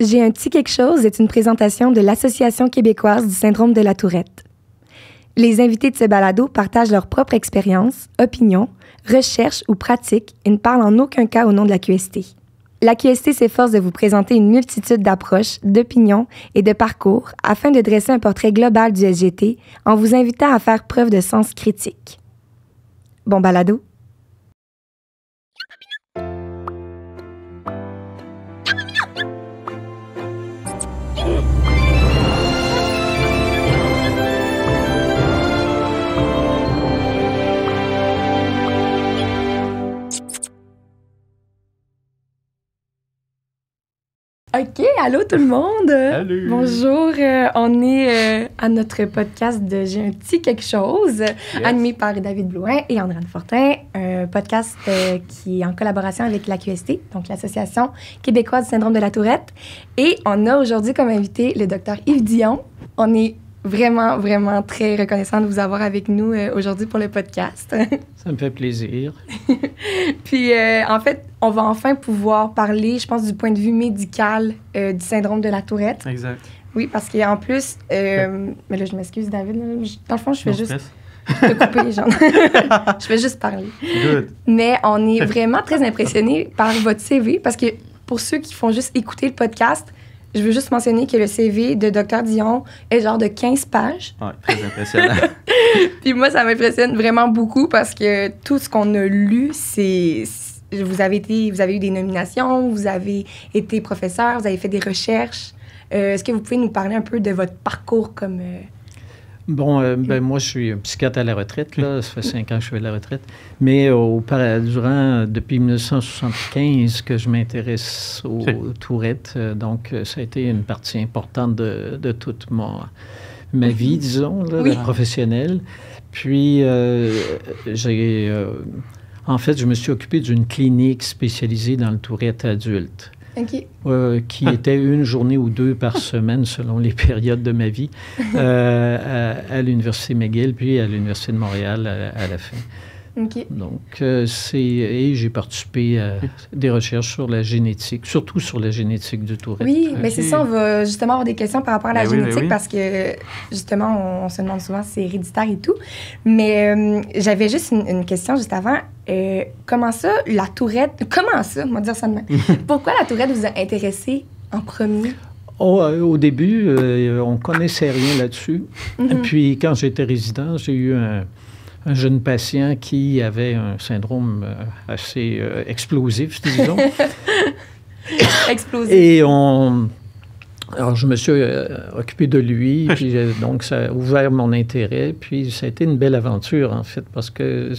J'ai un petit quelque chose est une présentation de l'Association québécoise du syndrome de la Tourette. Les invités de ce balado partagent leur propre expérience, opinions, recherches ou pratiques et ne parlent en aucun cas au nom de la QST. La QST s'efforce de vous présenter une multitude d'approches, d'opinions et de parcours afin de dresser un portrait global du SGT en vous invitant à faire preuve de sens critique. Bon balado! OK, allô tout le monde! Salut! Bonjour, on est à notre podcast de J'ai un petit quelque chose, animé par David Blouin et Andréane Fortin, un podcast qui est en collaboration avec la QST, donc l'Association québécoise du syndrome de la Tourette. Et on a aujourd'hui comme invité le docteur Yves Dion. On est vraiment, vraiment très reconnaissant de vous avoir avec nous aujourd'hui pour le podcast. Ça me fait plaisir. Puis, en fait, on va enfin pouvoir parler, je pense, du point de vue médical du syndrome de la Tourette. Exact. Oui, parce qu'en plus, mais là, je m'excuse, David. Dans le fond, je fais juste te couper, genre. Je vais juste parler. Good. Mais on est vraiment très impressionnés par votre CV parce que pour ceux qui font juste écouter le podcast, je veux juste mentionner que le CV de Dr Dion est genre de 15 pages. Oui, très impressionnant. Puis moi, ça m'impressionne vraiment beaucoup parce que tout ce qu'on a lu, vous avez eu des nominations, vous avez été professeur, vous avez fait des recherches. Est-ce que vous pouvez nous parler un peu de votre parcours comme... Bon, moi, je suis psychiatre à la retraite, là. Ça fait 5 ans que je fais la retraite. Mais depuis 1975 que je m'intéresse aux Tourettes. Donc, ça a été une partie importante de toute ma vie, disons, là, professionnelle. Puis, en fait, je me suis occupé d'une clinique spécialisée dans le Tourette adulte. Okay. Qui était une journée ou 2 par semaine, selon les périodes de ma vie, à l'Université McGill, puis à l'Université de Montréal à la fin. Okay. Donc, j'ai participé à des recherches sur la génétique, surtout sur la génétique du Tourette. Oui, mais c'est ça, on va justement avoir des questions par rapport à la génétique parce que, justement, on se demande souvent si c'est héréditaire et tout. Mais j'avais juste une question juste avant. Comment ça, la Tourette... Comment ça, on va dire ça de même. Pourquoi la Tourette vous a intéressé en premier? Au début, on ne connaissait rien là-dessus. Mm-hmm. Puis, quand j'étais résident, j'ai eu un jeune patient qui avait un syndrome assez explosif, disons. Explosif. Et alors, je me suis occupé de lui, puis donc ça a ouvert mon intérêt. Puis, ça a été une belle aventure, en fait, parce que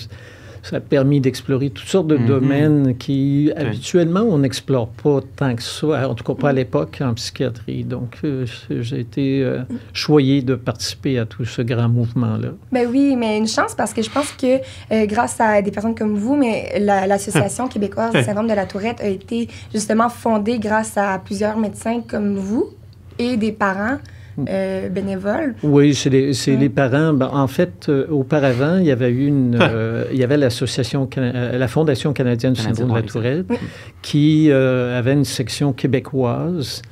ça a permis d'explorer toutes sortes de domaines qui, habituellement, on n'explore pas tant que ça, en tout cas pas à l'époque, en psychiatrie. Donc, j'ai été choyé de participer à tout ce grand mouvement-là. Ben oui, mais une chance, parce que je pense que grâce à des personnes comme vous, mais l'Association québécoise du syndrome de la Tourette a été justement fondée grâce à plusieurs médecins comme vous et des parents bénévoles. Oui, c'est les parents. Ben, en fait, auparavant, il y avait eu il y avait la Fondation canadienne du syndrome de la Tourette, qui avait une section québécoise.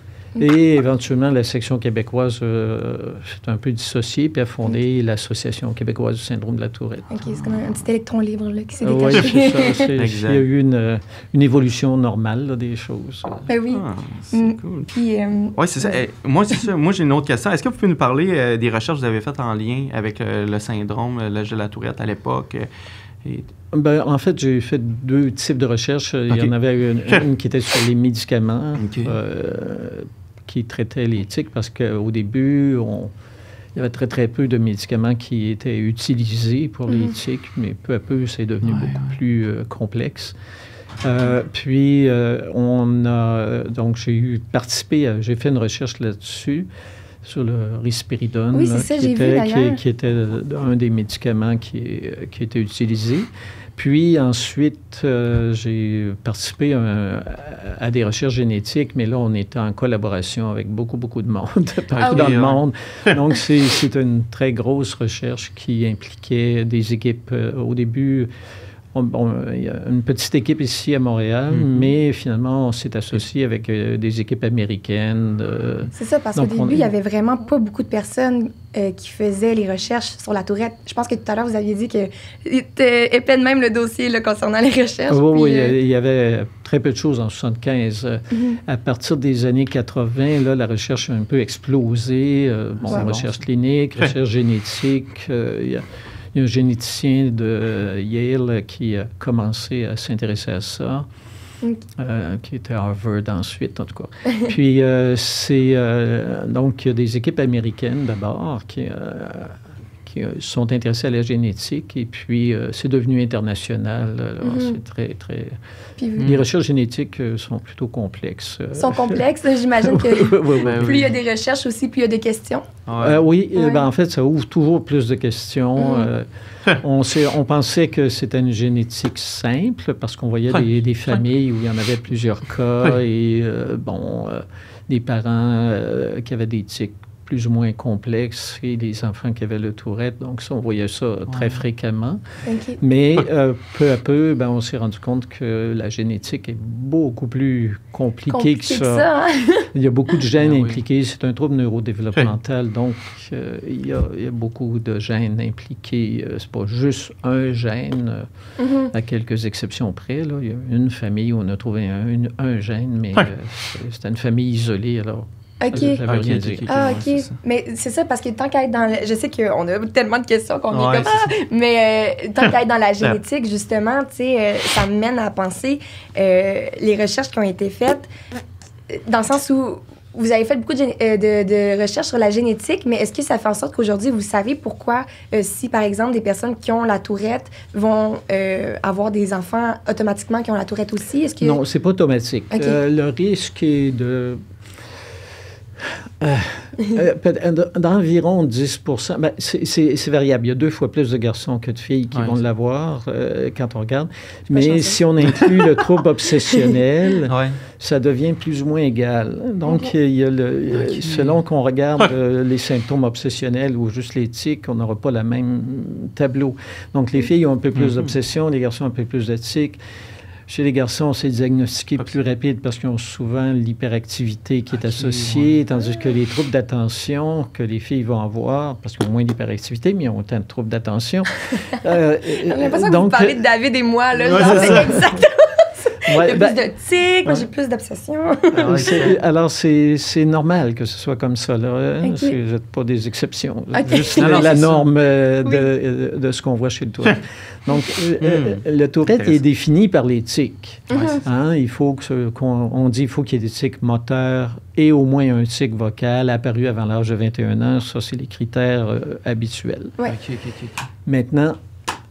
Et éventuellement, la section québécoise s'est un peu dissociée, puis a fondé l'Association québécoise du syndrome de la Tourette. OK, c'est comme un petit électron libre là, qui s'est détaché. Oui, c'est ça. Il y a eu une évolution normale là, des choses. Ben oui. C'est cool. Puis, oui, c'est ça. Moi, c'est ça. Moi, j'ai une autre question. Est-ce que vous pouvez nous parler des recherches que vous avez faites en lien avec le syndrome, l'âge de la Tourette à l'époque? Ben, en fait, j'ai fait 2 types de recherches. Il y en avait une qui était sur les médicaments, qui traitait les tics, parce qu'au début, il y avait très, très peu de médicaments qui étaient utilisés pour les tics, mais peu à peu, c'est devenu beaucoup plus complexe. Puis, donc, j'ai fait une recherche là-dessus, sur le risperidone, oui, c'est ça, qui était un des médicaments qui était utilisé. Puis ensuite, j'ai participé à des recherches génétiques, mais là, on était en collaboration avec beaucoup, beaucoup de monde, partout dans le monde. Donc, c'est une très grosse recherche qui impliquait des équipes. Au début, il y a une petite équipe ici à Montréal, mais finalement, on s'est associé avec des équipes américaines. C'est ça, parce qu'au début, il n'y avait vraiment pas beaucoup de personnes qui faisaient les recherches sur la tourette. Je pense que tout à l'heure, vous aviez dit qu'il était épais de même le dossier là, concernant les recherches. Oui, il y avait très peu de choses en 1975. À partir des années 80, là, la recherche a un peu explosé. Recherche clinique, recherche génétique. Il y a un généticien de Yale qui a commencé à s'intéresser à ça. Qui était à Harvard ensuite, en tout cas. Puis, donc, il y a des équipes américaines, d'abord, qui sont intéressées à la génétique, et puis c'est devenu international. Alors, c'est très, très... Puis, les recherches génétiques sont plutôt complexes. Sont complexes. J'imagine que plus il y a des recherches aussi, plus il y a des questions. Oui. En fait, ça ouvre toujours plus de questions. On pensait que c'était une génétique simple parce qu'on voyait des familles où il y en avait plusieurs cas et, des parents qui avaient des tics plus ou moins complexes et des enfants qui avaient le Tourette. Donc, ça, on voyait ça très fréquemment. Mais peu à peu, on s'est rendu compte que la génétique est beaucoup plus compliquée que ça. Il y a beaucoup de gènes impliqués. C'est un trouble neurodéveloppemental. Donc, il y a beaucoup de gènes impliqués. C'est pas juste un gène, à quelques exceptions près. Là. Il y a une famille où on a trouvé un gène, mais c'était une famille isolée. Alors, OK. Mais c'est ça, parce que tant qu'à être dans... Je sais qu'on a tellement de questions qu'on est comme... mais tant qu'à être dans la génétique, justement, tu sais, ça me mène à penser les recherches qui ont été faites, dans le sens où vous avez fait beaucoup de recherches sur la génétique, mais est-ce que ça fait en sorte qu'aujourd'hui, vous savez pourquoi, si, par exemple, des personnes qui ont la Tourette vont avoir des enfants automatiquement qui ont la Tourette aussi? Est-ce que... Non, c'est pas automatique. Le risque est d'environ 10 %. C'est variable. Il y a 2 fois plus de garçons que de filles qui vont l'avoir quand on regarde. Mais si on inclut le trouble obsessionnel, ça devient plus ou moins égal. Donc, il y a selon qu'on regarde les symptômes obsessionnels ou juste les tics, on n'aura pas le même tableau. Donc, les filles ont un peu plus d'obsession, les garçons ont un peu plus de tics. Chez les garçons, c'est diagnostiqué plus rapide parce qu'ils ont souvent l'hyperactivité qui est associée, tandis que les troubles d'attention que les filles vont avoir, parce qu'ils ont moins d'hyperactivité, mais ils ont autant de troubles d'attention. J'ai l'impression que vous parlez de David et moi, là. C'est exactement ça. Il y a plus de tics, moi j'ai plus d'obsession. Alors, c'est normal que ce soit comme ça, là. Vous n'êtes pas des exceptions. Juste la norme de ce qu'on voit chez le Tourette. Donc, le Tourette est défini par les tics. Il faut qu'on dit qu'il faut qu'il y ait des tics moteurs et au moins un tic vocal apparu avant l'âge de 21 ans. Ça, c'est les critères habituels. Maintenant,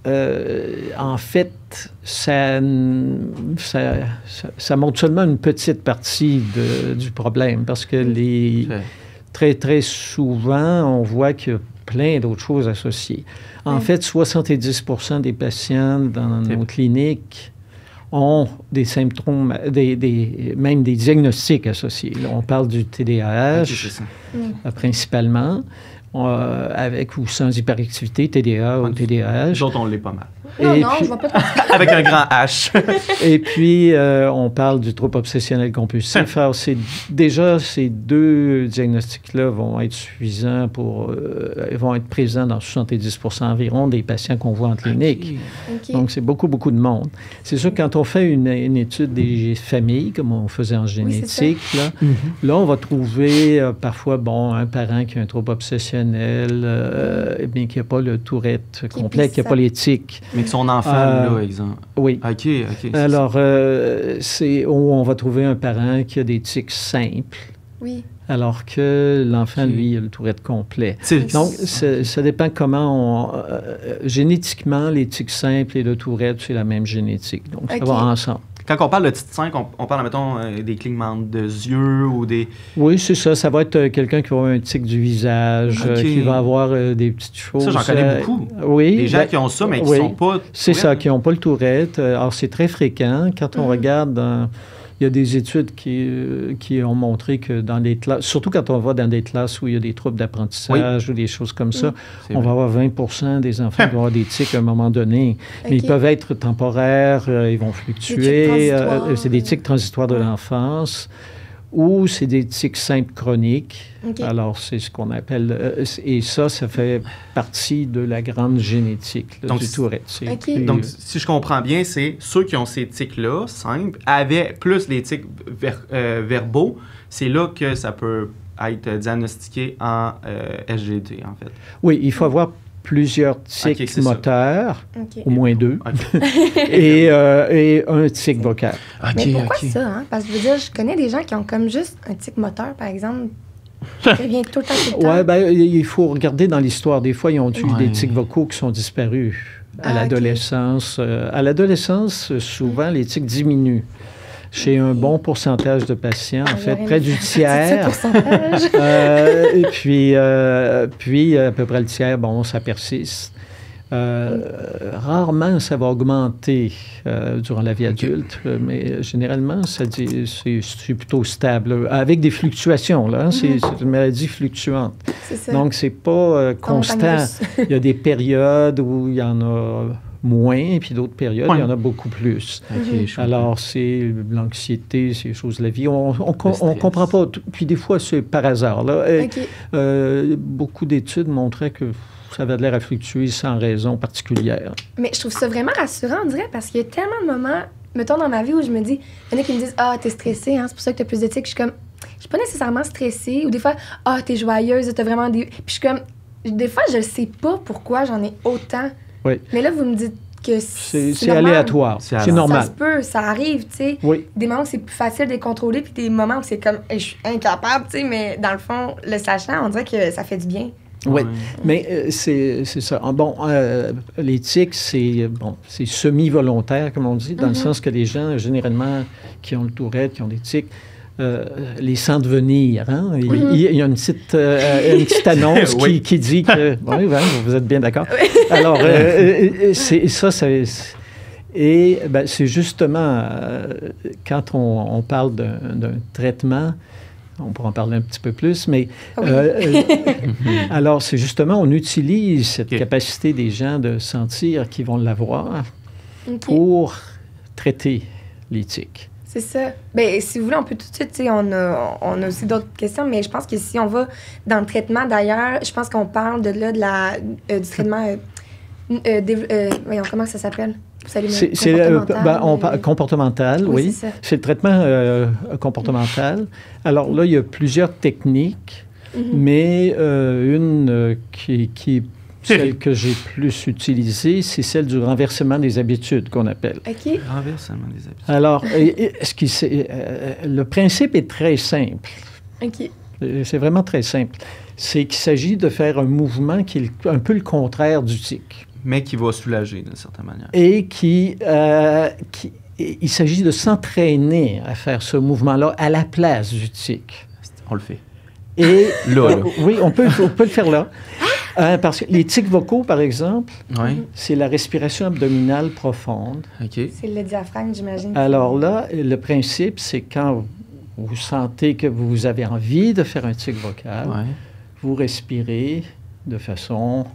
en fait, ça montre seulement une petite partie du problème parce que très, très souvent, on voit qu'il y a plein d'autres choses associées. En fait, 70 % des patients dans nos cliniques ont des symptômes, même des diagnostics associés. Là, on parle du TDAH, principalement, avec ou sans hyperactivité, TDA ou TDAH. Nous autres, on l'est pas mal. Non, je vois pas avec un grand H. Et puis, on parle du trouble obsessionnel compulsif. Alors, déjà, ces 2 diagnostics-là vont être suffisants vont être présents dans 70 % environ des patients qu'on voit en clinique. Donc, c'est beaucoup, beaucoup de monde. C'est sûr que quand on fait une étude des familles, comme on faisait en génétique, là, on va trouver parfois, un parent qui a un trouble obsessionnel, mais qui n'a pas le Tourette complet, qui n'a pas les tics. Mais que son enfant, là, exemple. Oui. OK. Alors, c'est où on va trouver un parent qui a des tics simples. Oui. Alors que l'enfant, lui, a le Tourette complet. Donc, ça dépend comment génétiquement, les tics simples et le Tourette, c'est la même génétique. Donc, ça va ensemble. Quand on parle de tics 5, on parle, mettons, des clignements de yeux ou des... Oui, c'est ça. Ça va être quelqu'un qui va avoir un tic du visage, qui va avoir des petites choses. Ça, j'en connais beaucoup. Oui. Des gens qui ont ça, mais qui ne sont pas... C'est ça, qui n'ont pas le Tourette. Alors, c'est très fréquent. Quand on regarde... il il y a des études qui ont montré que dans les classes, surtout quand on va dans des classes où il y a des troubles d'apprentissage ou des choses comme ça, on va avoir 20% des enfants qui vont avoir des tics à un moment donné. Mais ils peuvent être temporaires, ils vont fluctuer. C'est des tics transitoires de l'enfance. Ou c'est des tics simples chroniques. Alors, c'est ce qu'on appelle... et ça fait partie de la grande génétique là, du Tourette. Donc, si je comprends bien, c'est ceux qui ont ces tics-là, simples, avec plus les tics verbaux, c'est là que ça peut être diagnostiqué en SGT, en fait. Oui, il faut avoir plusieurs tics moteurs, au moins 2, et un tic vocal. Mais pourquoi ça? Hein? Parce que je veux dire, je connais des gens qui ont comme juste un tic moteur, par exemple, qui revient tout le temps, tout le temps. Oui, bien, il faut regarder dans l'histoire. Des fois, ils ont eu des tics vocaux qui sont disparus à l'adolescence. À l'adolescence, souvent, les tics diminuent. Chez un bon pourcentage de patients, en fait, près du tiers. Et puis, à peu près le tiers, bon, ça persiste. Rarement, ça va augmenter durant la vie adulte, mais généralement, c'est plutôt stable, avec des fluctuations. Là, hein, c'est une maladie fluctuante. Donc, c'est pas constant. Il y a des périodes où il y en a moins, puis d'autres périodes, il y en a beaucoup plus. Alors, c'est l'anxiété, c'est les choses de la vie. On comprend pas. Puis des fois, c'est par hasard. Là. Beaucoup d'études montraient que ça avait l'air à fluctuer sans raison particulière. Mais je trouve ça vraiment rassurant, on dirait, parce qu'il y a tellement de moments, mettons, dans ma vie où je me dis, il y en a qui me disent « Ah, t'es stressée, hein, c'est pour ça que t'as plus de tics. » Je suis comme, je suis pas nécessairement stressée. Ou des fois, « Ah, t'es joyeuse, t'as vraiment des... » Puis je suis comme, des fois, je sais pas pourquoi j'en ai autant. Oui. Mais là, vous me dites que c'est aléatoire. C'est normal. Ça se peut, ça arrive, tu sais. Oui. Des moments où c'est plus facile de les contrôler, puis des moments où c'est comme, je suis incapable, tu sais, mais dans le fond, le sachant, on dirait que ça fait du bien. Oui, mais c'est ça. Bon, les tics, c'est semi-volontaire, comme on dit, dans le sens que les gens, généralement, qui ont le Tourette, qui ont des tics, les sentent venir. Hein? Il y a une petite annonce qui dit que... Oui, vous êtes bien d'accord. Alors, et ben, c'est justement, quand on parle d'un traitement, on pourra en parler un petit peu plus, mais alors, c'est justement, on utilise cette capacité des gens de sentir qu'ils vont l'avoir pour traiter les tics. C'est ça. Bien, si vous voulez, on peut tout de suite, tu sais, on a aussi d'autres questions, mais je pense que si on va dans le traitement d'ailleurs, je pense qu'on parle du traitement, voyons, comment ça s'appelle? C'est comportemental, oui. C'est le traitement comportemental. Alors là, il y a plusieurs techniques, mais une qui celle que j'ai plus utilisée, c'est celle du renversement des habitudes qu'on appelle. OK. Renversement des habitudes. Alors, le principe est très simple. OK. C'est vraiment très simple. C'est qu'il s'agit de faire un mouvement qui est un peu le contraire du tic. Mais qui va soulager d'une certaine manière. Et il s'agit de s'entraîner à faire ce mouvement-là à la place du tic. On le fait. Et oui, on peut le faire là. Parce que les tics vocaux, par exemple, c'est la respiration abdominale profonde. C'est le diaphragme, j'imagine. Alors là, le principe, c'est quand vous sentez que vous avez envie de faire un tic vocal, vous respirez de façon...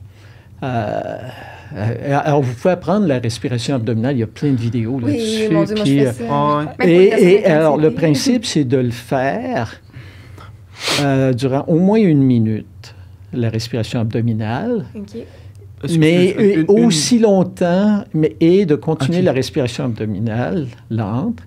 alors, vous pouvez apprendre la respiration abdominale. Il y a plein de vidéos là-dessus. Oui, mon Dieu, moi, je fais ça. Et alors, le principe, c'est de le faire durant au moins 1 minute, la respiration abdominale. Mais aussi longtemps, et de continuer la respiration abdominale lente,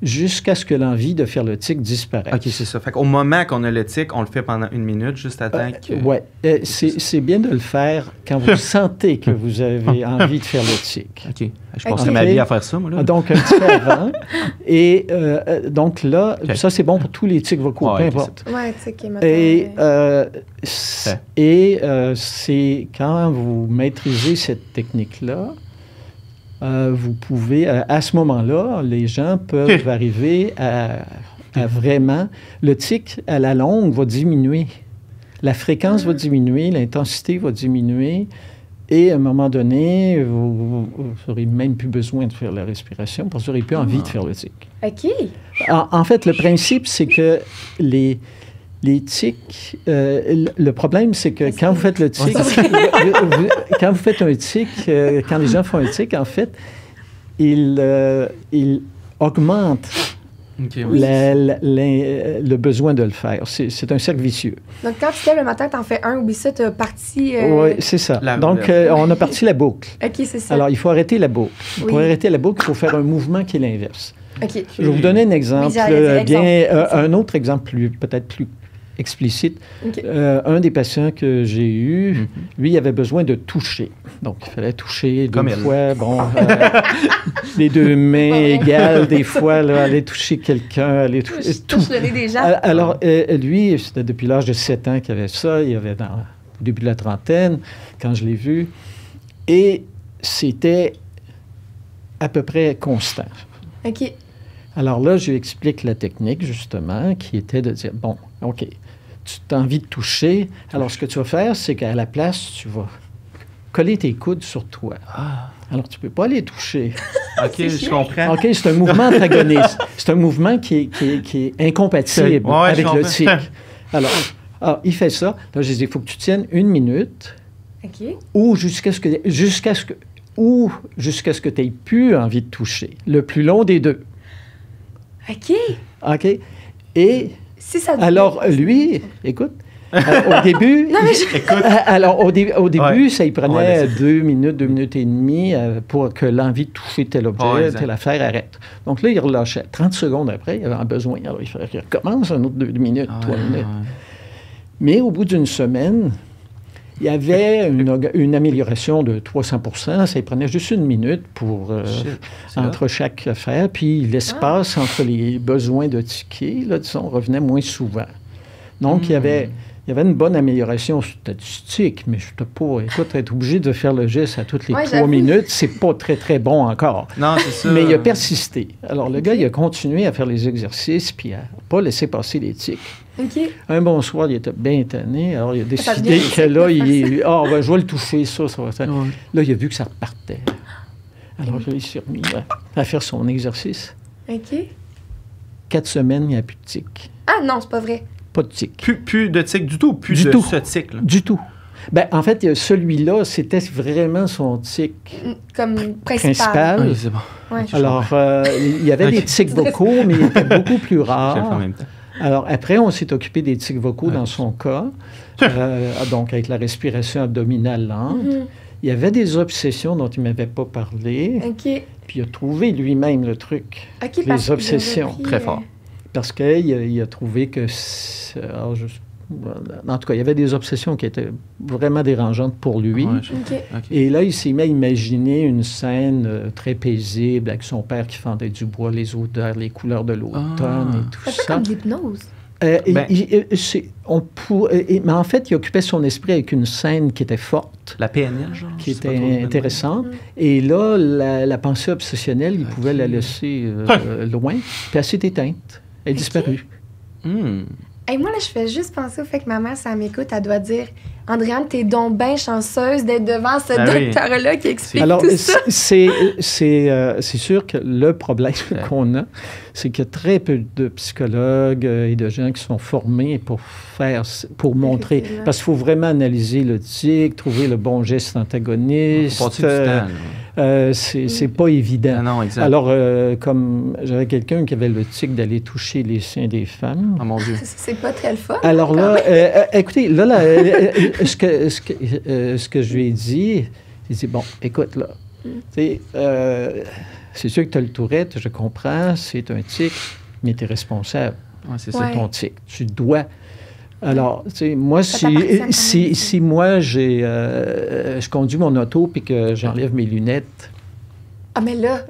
jusqu'à ce que l'envie de faire le tic disparaisse. OK, c'est ça. Fait qu'au moment qu'on a le tic, on le fait pendant 1 minute, juste à temps que... Oui. C'est bien de le faire quand vous sentez que vous avez envie de faire le tic. OK. Je passerai ma vie à faire ça, moi, là. Donc, un petit peu avant. Et donc là, ça, c'est bon pour tous les tics vocaux, peu importe. Oui, tic et c'est quand vous maîtrisez cette technique-là, vous pouvez, à ce moment-là, les gens peuvent arriver à vraiment... Le tic, à la longue, va diminuer. La fréquence va diminuer, l'intensité va diminuer, Et à un moment donné, vous n'aurez même plus besoin de faire la respiration parce que vous n'aurez plus envie de faire le tic. OK. En fait, le principe, c'est que les tics, le problème, c'est que quand vous faites le tic, quand vous faites un tic, quand les gens font un tic, en fait, ils augmentent le besoin de le faire. C'est un cercle vicieux. Donc, quand tu te lèves le matin, t'en fais un, oublie ça, t'as parti... Oui, c'est ça. Donc, on a parti la boucle. OK, c'est ça. Alors, il faut arrêter la boucle. Pour arrêter la boucle, il faut faire un mouvement qui est l'inverse. OK. Je vais vous donner un exemple, un autre exemple peut-être plus explicite. Okay. Un des patients que j'ai eu, lui, il avait besoin de toucher. Donc, il fallait toucher deux fois. Bon, les deux mains égales, des fois, là, aller toucher quelqu'un, aller toucher tout. Touche le nez des gens. Alors, lui, c'était depuis l'âge de 7 ans qu'il avait ça. Il avait au début de la trentaine, quand je l'ai vu. Et c'était à peu près constant. OK. Alors là, je lui explique la technique, justement, qui était de dire, bon, OK, tu as envie de toucher. Alors, ce que tu vas faire, c'est qu'à la place, tu vas coller tes coudes sur toi. Alors, tu ne peux pas les toucher. OK, je comprends. OK, c'est un mouvement antagoniste. C'est un mouvement qui est incompatible avec le tic. Alors, il fait ça. Là, je dis, il faut que tu tiennes 1 minute. OK. Ou jusqu'à ce que tu n'aies plus envie de toucher. Le plus long des deux. OK. OK. Et si ça alors, lui, écoute, au début... Non, mais alors, au début, ça y prenait 2 minutes, 2 minutes et demie pour que l'envie de toucher tel objet, telle affaire arrête. Donc là, il relâchait. 30 secondes après, il avait besoin. Alors, il fallait qu'il recommence un autre 2 minutes, 3 minutes. Mais au bout d'une semaine, il y avait une amélioration de 300%. Ça y prenait juste 1 minute pour, entre chaque affaire. Puis l'espace entre les besoins de ticker, là, disons, revenait moins souvent. Donc, il y avait une bonne amélioration statistique, mais je ne pas... Écoute, être obligé de faire le geste à toutes les 3 minutes, c'est pas très, très bon encore. Non, c'est ça. Mais il a persisté. Alors, le gars, il a continué à faire les exercices puis à ne pas laisser passer les tics. Okay. Un bon soir, il était bien tanné. Alors, il a décidé que là, je vais le toucher, ça va faire. Ouais. Là, il a vu que ça repartait. Alors, il s'est remis à faire son exercice. OK. 4 semaines, il n'y a plus de tics. Ah non, c'est pas vrai. Pas de tics. Plus de tics du tout? Plus de ce tic, là? Du tout. Bien, en fait, celui-là, c'était vraiment son tic comme principal. Oui, c'est bon. Ouais. Alors, il y avait des tics vocaux, mais ils étaient beaucoup plus rares. En même temps. Alors, après, on s'est occupé des tics vocaux dans son cas, donc avec la respiration abdominale lente. Il y avait des obsessions dont il ne m'avait pas parlé. OK. Puis il a trouvé lui-même le truc. OK, les obsessions. Très fort. Parce qu'il a trouvé que... en tout cas, il y avait des obsessions qui étaient vraiment dérangeantes pour lui. Okay. Et là, il s'est mis à imaginer une scène très paisible avec son père qui fendait du bois, les odeurs, les couleurs de l'automne et tout ça. C'est comme l'hypnose. Mais en fait, il occupait son esprit avec une scène qui était forte. La PNL, genre? Qui était intéressante. Et là, la pensée obsessionnelle, il pouvait la laisser loin. Puis elle s'est éteinte. Elle est disparue. Hey, moi, là, je fais juste penser au fait que ma mère, si elle m'écoute, elle doit dire « Andréane, t'es donc bien chanceuse d'être devant ce docteur-là qui explique tout ça. » c'est sûr que le problème qu'on a, c'est qu'il y a très peu de psychologues et de gens qui sont formés pour montrer. Parce qu'il faut vraiment analyser le tic, trouver le bon geste antagoniste. C'est pas évident. Ah non, exact. Alors, comme j'avais quelqu'un qui avait le tic d'aller toucher les seins des femmes. Oh mon Dieu. C'est pas très le fun. Alors là, écoutez, ce que je lui ai dit, il dit, bon, écoute, là, c'est sûr que tu as le Tourette, je comprends, c'est un tic, mais tu es responsable. Ouais, c'est ton tic. Tu dois... Alors, tu sais, moi, si moi, je conduis mon auto puis que j'enlève mes lunettes... Ah, mais là...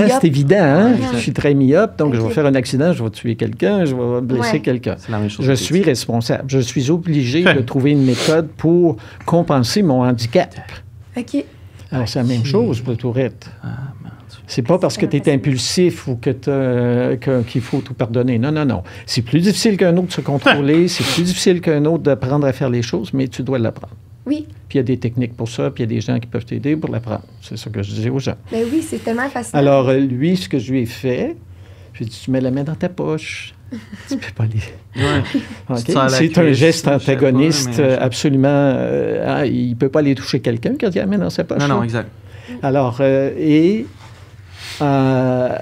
c'est évident, hein? Je suis très myope, donc je vais faire un accident, je vais tuer quelqu'un, je vais blesser quelqu'un. C'est la même chose. Je suis responsable. Je suis obligé de trouver une méthode pour compenser mon handicap. OK. Alors, c'est la même chose pour le Tourette. C'est pas parce que tu es impulsif ou qu'il faut tout pardonner. Non, non, non. C'est plus difficile qu'un autre de se contrôler, c'est plus difficile qu'un autre d'apprendre à faire les choses, mais tu dois l'apprendre. Oui. Puis il y a des techniques pour ça, puis il y a des gens qui peuvent t'aider pour l'apprendre. C'est ça que je disais aux gens. Ben oui, c'est tellement fascinant. Alors, lui, ce que je lui ai fait, je lui ai dit, tu mets la main dans ta poche. Tu peux pas aller. Ouais. Okay? C'est un geste antagoniste absolument... il ne peut pas aller toucher quelqu'un quand il a la main dans sa poche. Non, exact. Alors, il a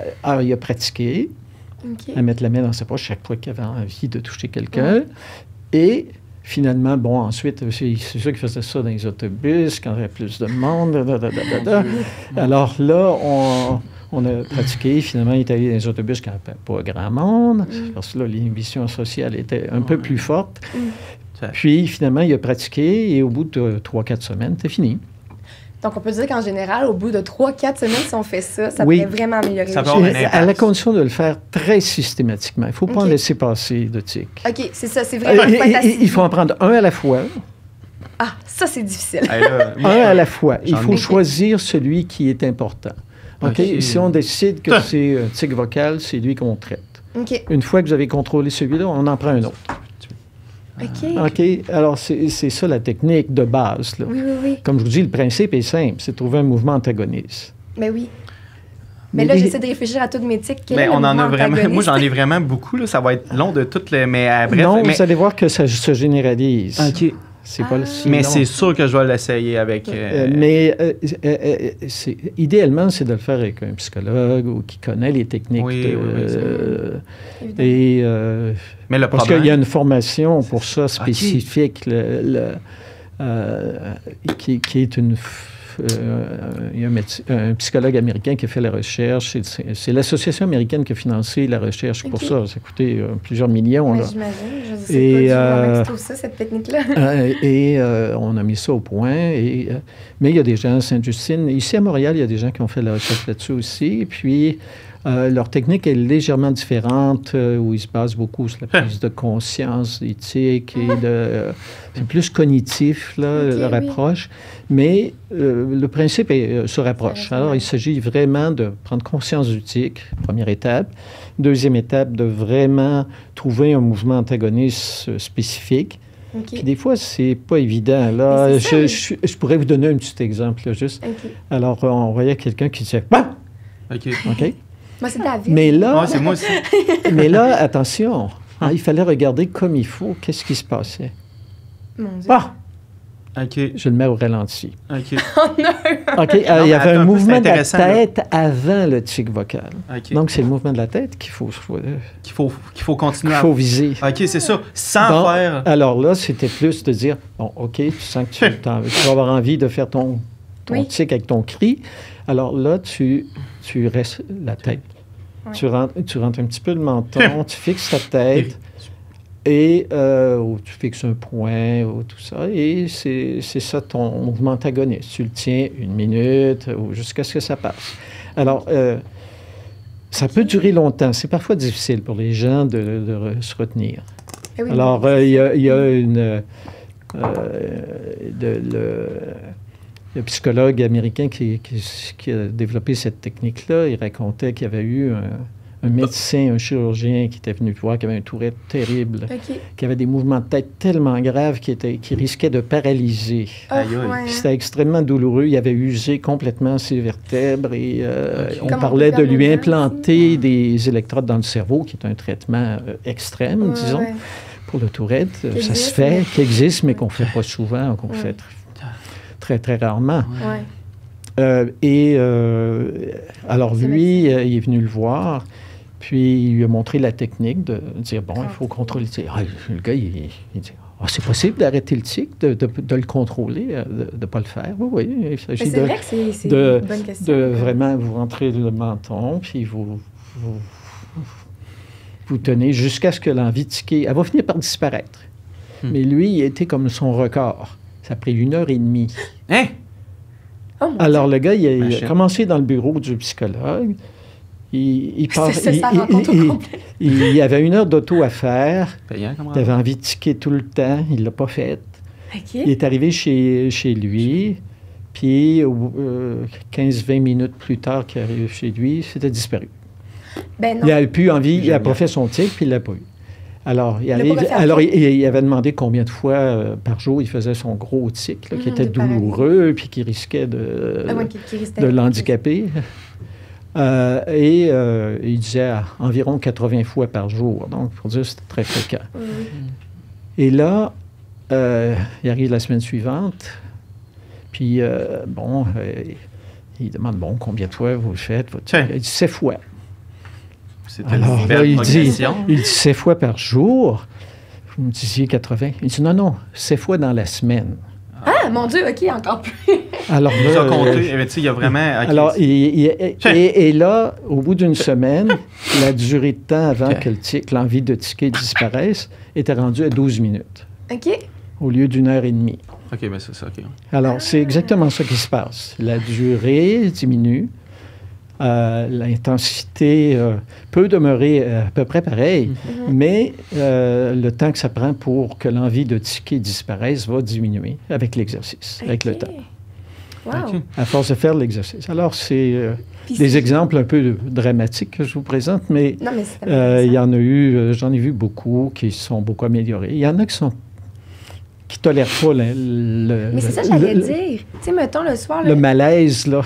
pratiqué à mettre la main dans sa poche chaque fois qu'il avait envie de toucher quelqu'un. Et finalement, bon, ensuite, c'est sûr qu'il faisait ça dans les autobus, quand il y avait plus de monde. Alors là, on a pratiqué. Finalement, il est allé dans les autobus quand il n'y avait pas grand monde, parce que là, l'inhibition sociale était un peu plus forte. Puis, finalement, il a pratiqué et au bout de 3-4 semaines, c'était fini. Donc, on peut dire qu'en général, au bout de 3-4 semaines, si on fait ça, ça pourrait vraiment améliorer les choses. À la condition de le faire très systématiquement. Il ne faut pas en laisser passer de tics. OK, c'est ça, c'est vraiment... Il faut en prendre un à la fois. Ah, ça, c'est difficile. Un à la fois. Il faut choisir celui qui est important. Okay? Si on décide que c'est un tic vocal, c'est lui qu'on traite. Une fois que vous avez contrôlé celui-là, on en prend un autre. OK. Alors, c'est ça la technique de base. Là. Oui. Comme je vous dis, le principe est simple, c'est de trouver un mouvement antagoniste. Mais oui. Mais là, j'essaie de réfléchir à toutes mes tics. Mais on en a vraiment... Moi, j'en ai vraiment beaucoup. Là. Ça va être long de toutes les... Mais bref... Non, vous allez voir que ça se généralise. OK. C'est pas mais c'est sûr que je vais l'essayer avec... idéalement, c'est de le faire avec un psychologue ou qui connaît les techniques. Mais le parce problème... qu'il y a une formation pour ça spécifique qui est une... il y a un psychologue américain qui a fait la recherche. C'est l'Association américaine qui a financé la recherche pour ça. Ça a coûté plusieurs millions. Là. J'imagine. Je ne sais pas comment ils trouvent ça, cette technique-là. On a mis ça au point. Mais il y a des gens à Sainte-Justine. Ici, à Montréal, il y a des gens qui ont fait la recherche là-dessus aussi. Puis, leur technique est légèrement différente, où ils se basent beaucoup sur la prise de conscience, d'éthique et c'est plus cognitif, leur approche. Mais le principe se rapproche. Alors, il s'agit vraiment de prendre conscience du tic, première étape. Deuxième étape, de vraiment trouver un mouvement antagoniste spécifique. Puis des fois, c'est pas évident. Là, je pourrais vous donner un petit exemple, là, juste. Alors, on voyait quelqu'un qui disait « Bah! » OK. Moi, c'est David. Mais là, c'est moi aussi. Mais là, attention, il fallait regarder comme il faut qu'est-ce qui se passait. Mon Dieu. OK. Je le mets au ralenti. OK. OK. Il y avait un mouvement de la tête avant le tic vocal. Donc, c'est le mouvement de la tête qu'il faut continuer qu'il faut viser. OK, c'est ça. Sans faire... Alors là, c'était plus de dire, bon, OK, tu sens que tu vas avoir envie de faire ton tic avec ton cri. Alors là, tu restes la tête. Tu rentres un petit peu le menton, tu fixes ta tête et tu fixes un point ou tout ça. Et c'est ça ton mouvement antagoniste. Tu le tiens 1 minute ou jusqu'à ce que ça passe. Alors, ça peut durer longtemps. C'est parfois difficile pour les gens de se retenir. Alors, il y a une... Le psychologue américain qui a développé cette technique-là, il racontait qu'il y avait eu un médecin, un chirurgien qui était venu voir, qui avait un Tourette terrible, qui avait des mouvements de tête tellement graves qui risquaient de paralyser. C'était extrêmement douloureux. Il avait usé complètement ses vertèbres et on parlait de lui implanter des électrodes dans le cerveau, qui est un traitement extrême, disons, pour le Tourette. Ça se fait, qui existe, mais qu'on ne fait pas souvent, qu'on fait très, très rarement. Alors, lui, il est venu le voir, puis il lui a montré la technique de dire, bon, il faut contrôler. Le gars, il dit, c'est possible d'arrêter le tic, de le contrôler, de ne pas le faire. Oui, il s'agit c'est vrai que c'est une bonne question. De vraiment vous rentrer le menton, puis vous tenez jusqu'à ce que l'envie de tiquer, elle va finir par disparaître. Mais lui, il était comme son record. Ça a pris 1h30. Hein? Alors, le gars, il a commencé dans le bureau du psychologue. Il avait 1 heure d'auto à faire. Il avait envie de tiquer tout le temps. Il ne l'a pas fait. Il est arrivé chez lui. Puis, 15-20 minutes plus tard qu'il arrive chez lui, c'était disparu. Il n'a plus envie. Il n'a pas fait son tic, puis il ne l'a pas eu. Alors, il avait demandé combien de fois par jour il faisait son gros tic, là, qui était douloureux, puis qui risquait de l'handicaper. Il disait environ 80 fois par jour. Donc, pour dire, c'était très fréquent. Et là, il arrive la semaine suivante, puis, il demande, combien de fois vous le faites? Il dit 7 fois. Alors, là, il dit 7 fois par jour. Vous me disiez 80. Il dit non, 7 fois dans la semaine. Ah, mon Dieu, OK, encore plus. Alors là, il a compté. Il y a vraiment... Okay. Alors, et là, au bout d'une semaine, la durée de temps avant que l'envie de tiquer disparaisse était rendue à 12 minutes. OK. Au lieu d'1 heure et demie. OK, bien c'est ça, OK. Alors, c'est exactement ça qui se passe. La durée diminue. L'intensité peut demeurer à peu près pareille, mais le temps que ça prend pour que l'envie de tiquer disparaisse va diminuer avec l'exercice, avec le temps. Wow. À force de faire l'exercice. Alors, c'est des exemples un peu dramatiques que je vous présente, mais il y en a eu, j'en ai vu beaucoup qui sont beaucoup améliorés. Il y en a qui tolèrent pas Mais c'est ça que j'allais dire. Tu sais, mettons, le soir... le malaise, là.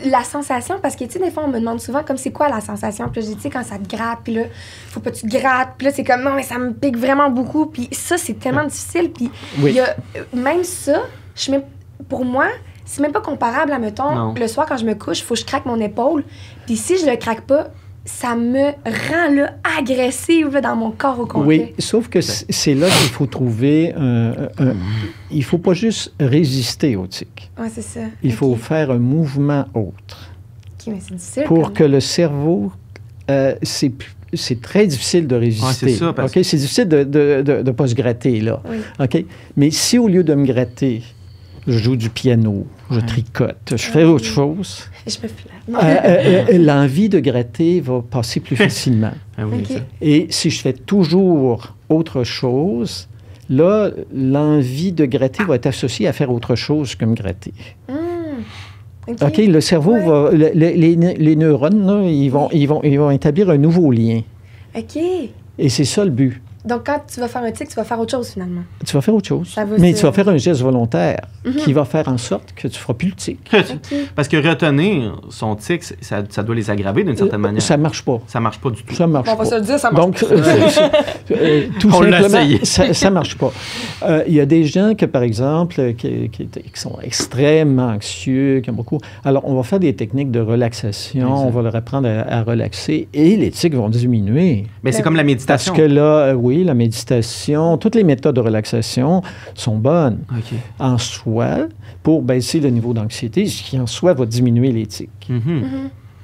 La sensation, parce que, tu sais, des fois, on me demande souvent, comme, c'est quoi la sensation? Puis là, je dis, tu sais, quand ça te gratte, puis là, faut pas que tu te grattes. Puis là, c'est comme, non, mais ça me pique vraiment beaucoup. Puis ça, c'est tellement difficile. Puis il y a... Même ça, pour moi, c'est même pas comparable à, mettons, le soir, quand je me couche, il faut que je craque mon épaule. Puis si je le craque pas, ça me rend là, agressive là, dans mon corps au complet. Oui, sauf que c'est là qu'il faut trouver il ne faut pas juste résister au tic. Oui, c'est ça. Il faut faire un mouvement autre. OK, mais c'est difficile. Pour que le cerveau... c'est très difficile de résister. Ouais, c'est ça, parce que... C'est difficile de ne pas se gratter, là. Oui. OK? Mais si, au lieu de me gratter, je joue du piano, je tricote, je fais autre chose... Je me flatte. L'envie de gratter va passer plus facilement. Et si je fais toujours autre chose, là, l'envie de gratter va être associée à faire autre chose que me gratter. OK, le cerveau va... Les neurones, là, ils vont établir un nouveau lien. OK. Et c'est ça le but. Donc, quand tu vas faire un tic, tu vas faire autre chose, finalement. Tu vas faire autre chose. Mais tu vas faire un geste volontaire qui va faire en sorte que tu ne feras plus le tic. Parce que retenir son tic, ça doit les aggraver d'une certaine manière. Ça ne marche pas. Ça ne marche pas du tout. Ça marche pas. On va se le dire, ça marche Donc, pas. Tout simplement, ça ne marche pas. Il y a des gens que, par exemple, qui sont extrêmement anxieux, qui ont beaucoup... Alors, on va faire des techniques de relaxation, on va leur apprendre à relaxer et les tics vont diminuer. Mais c'est comme la méditation. Parce que là, oui, la méditation, toutes les méthodes de relaxation sont bonnes en soi pour baisser le niveau d'anxiété, ce qui en soi va diminuer les tics.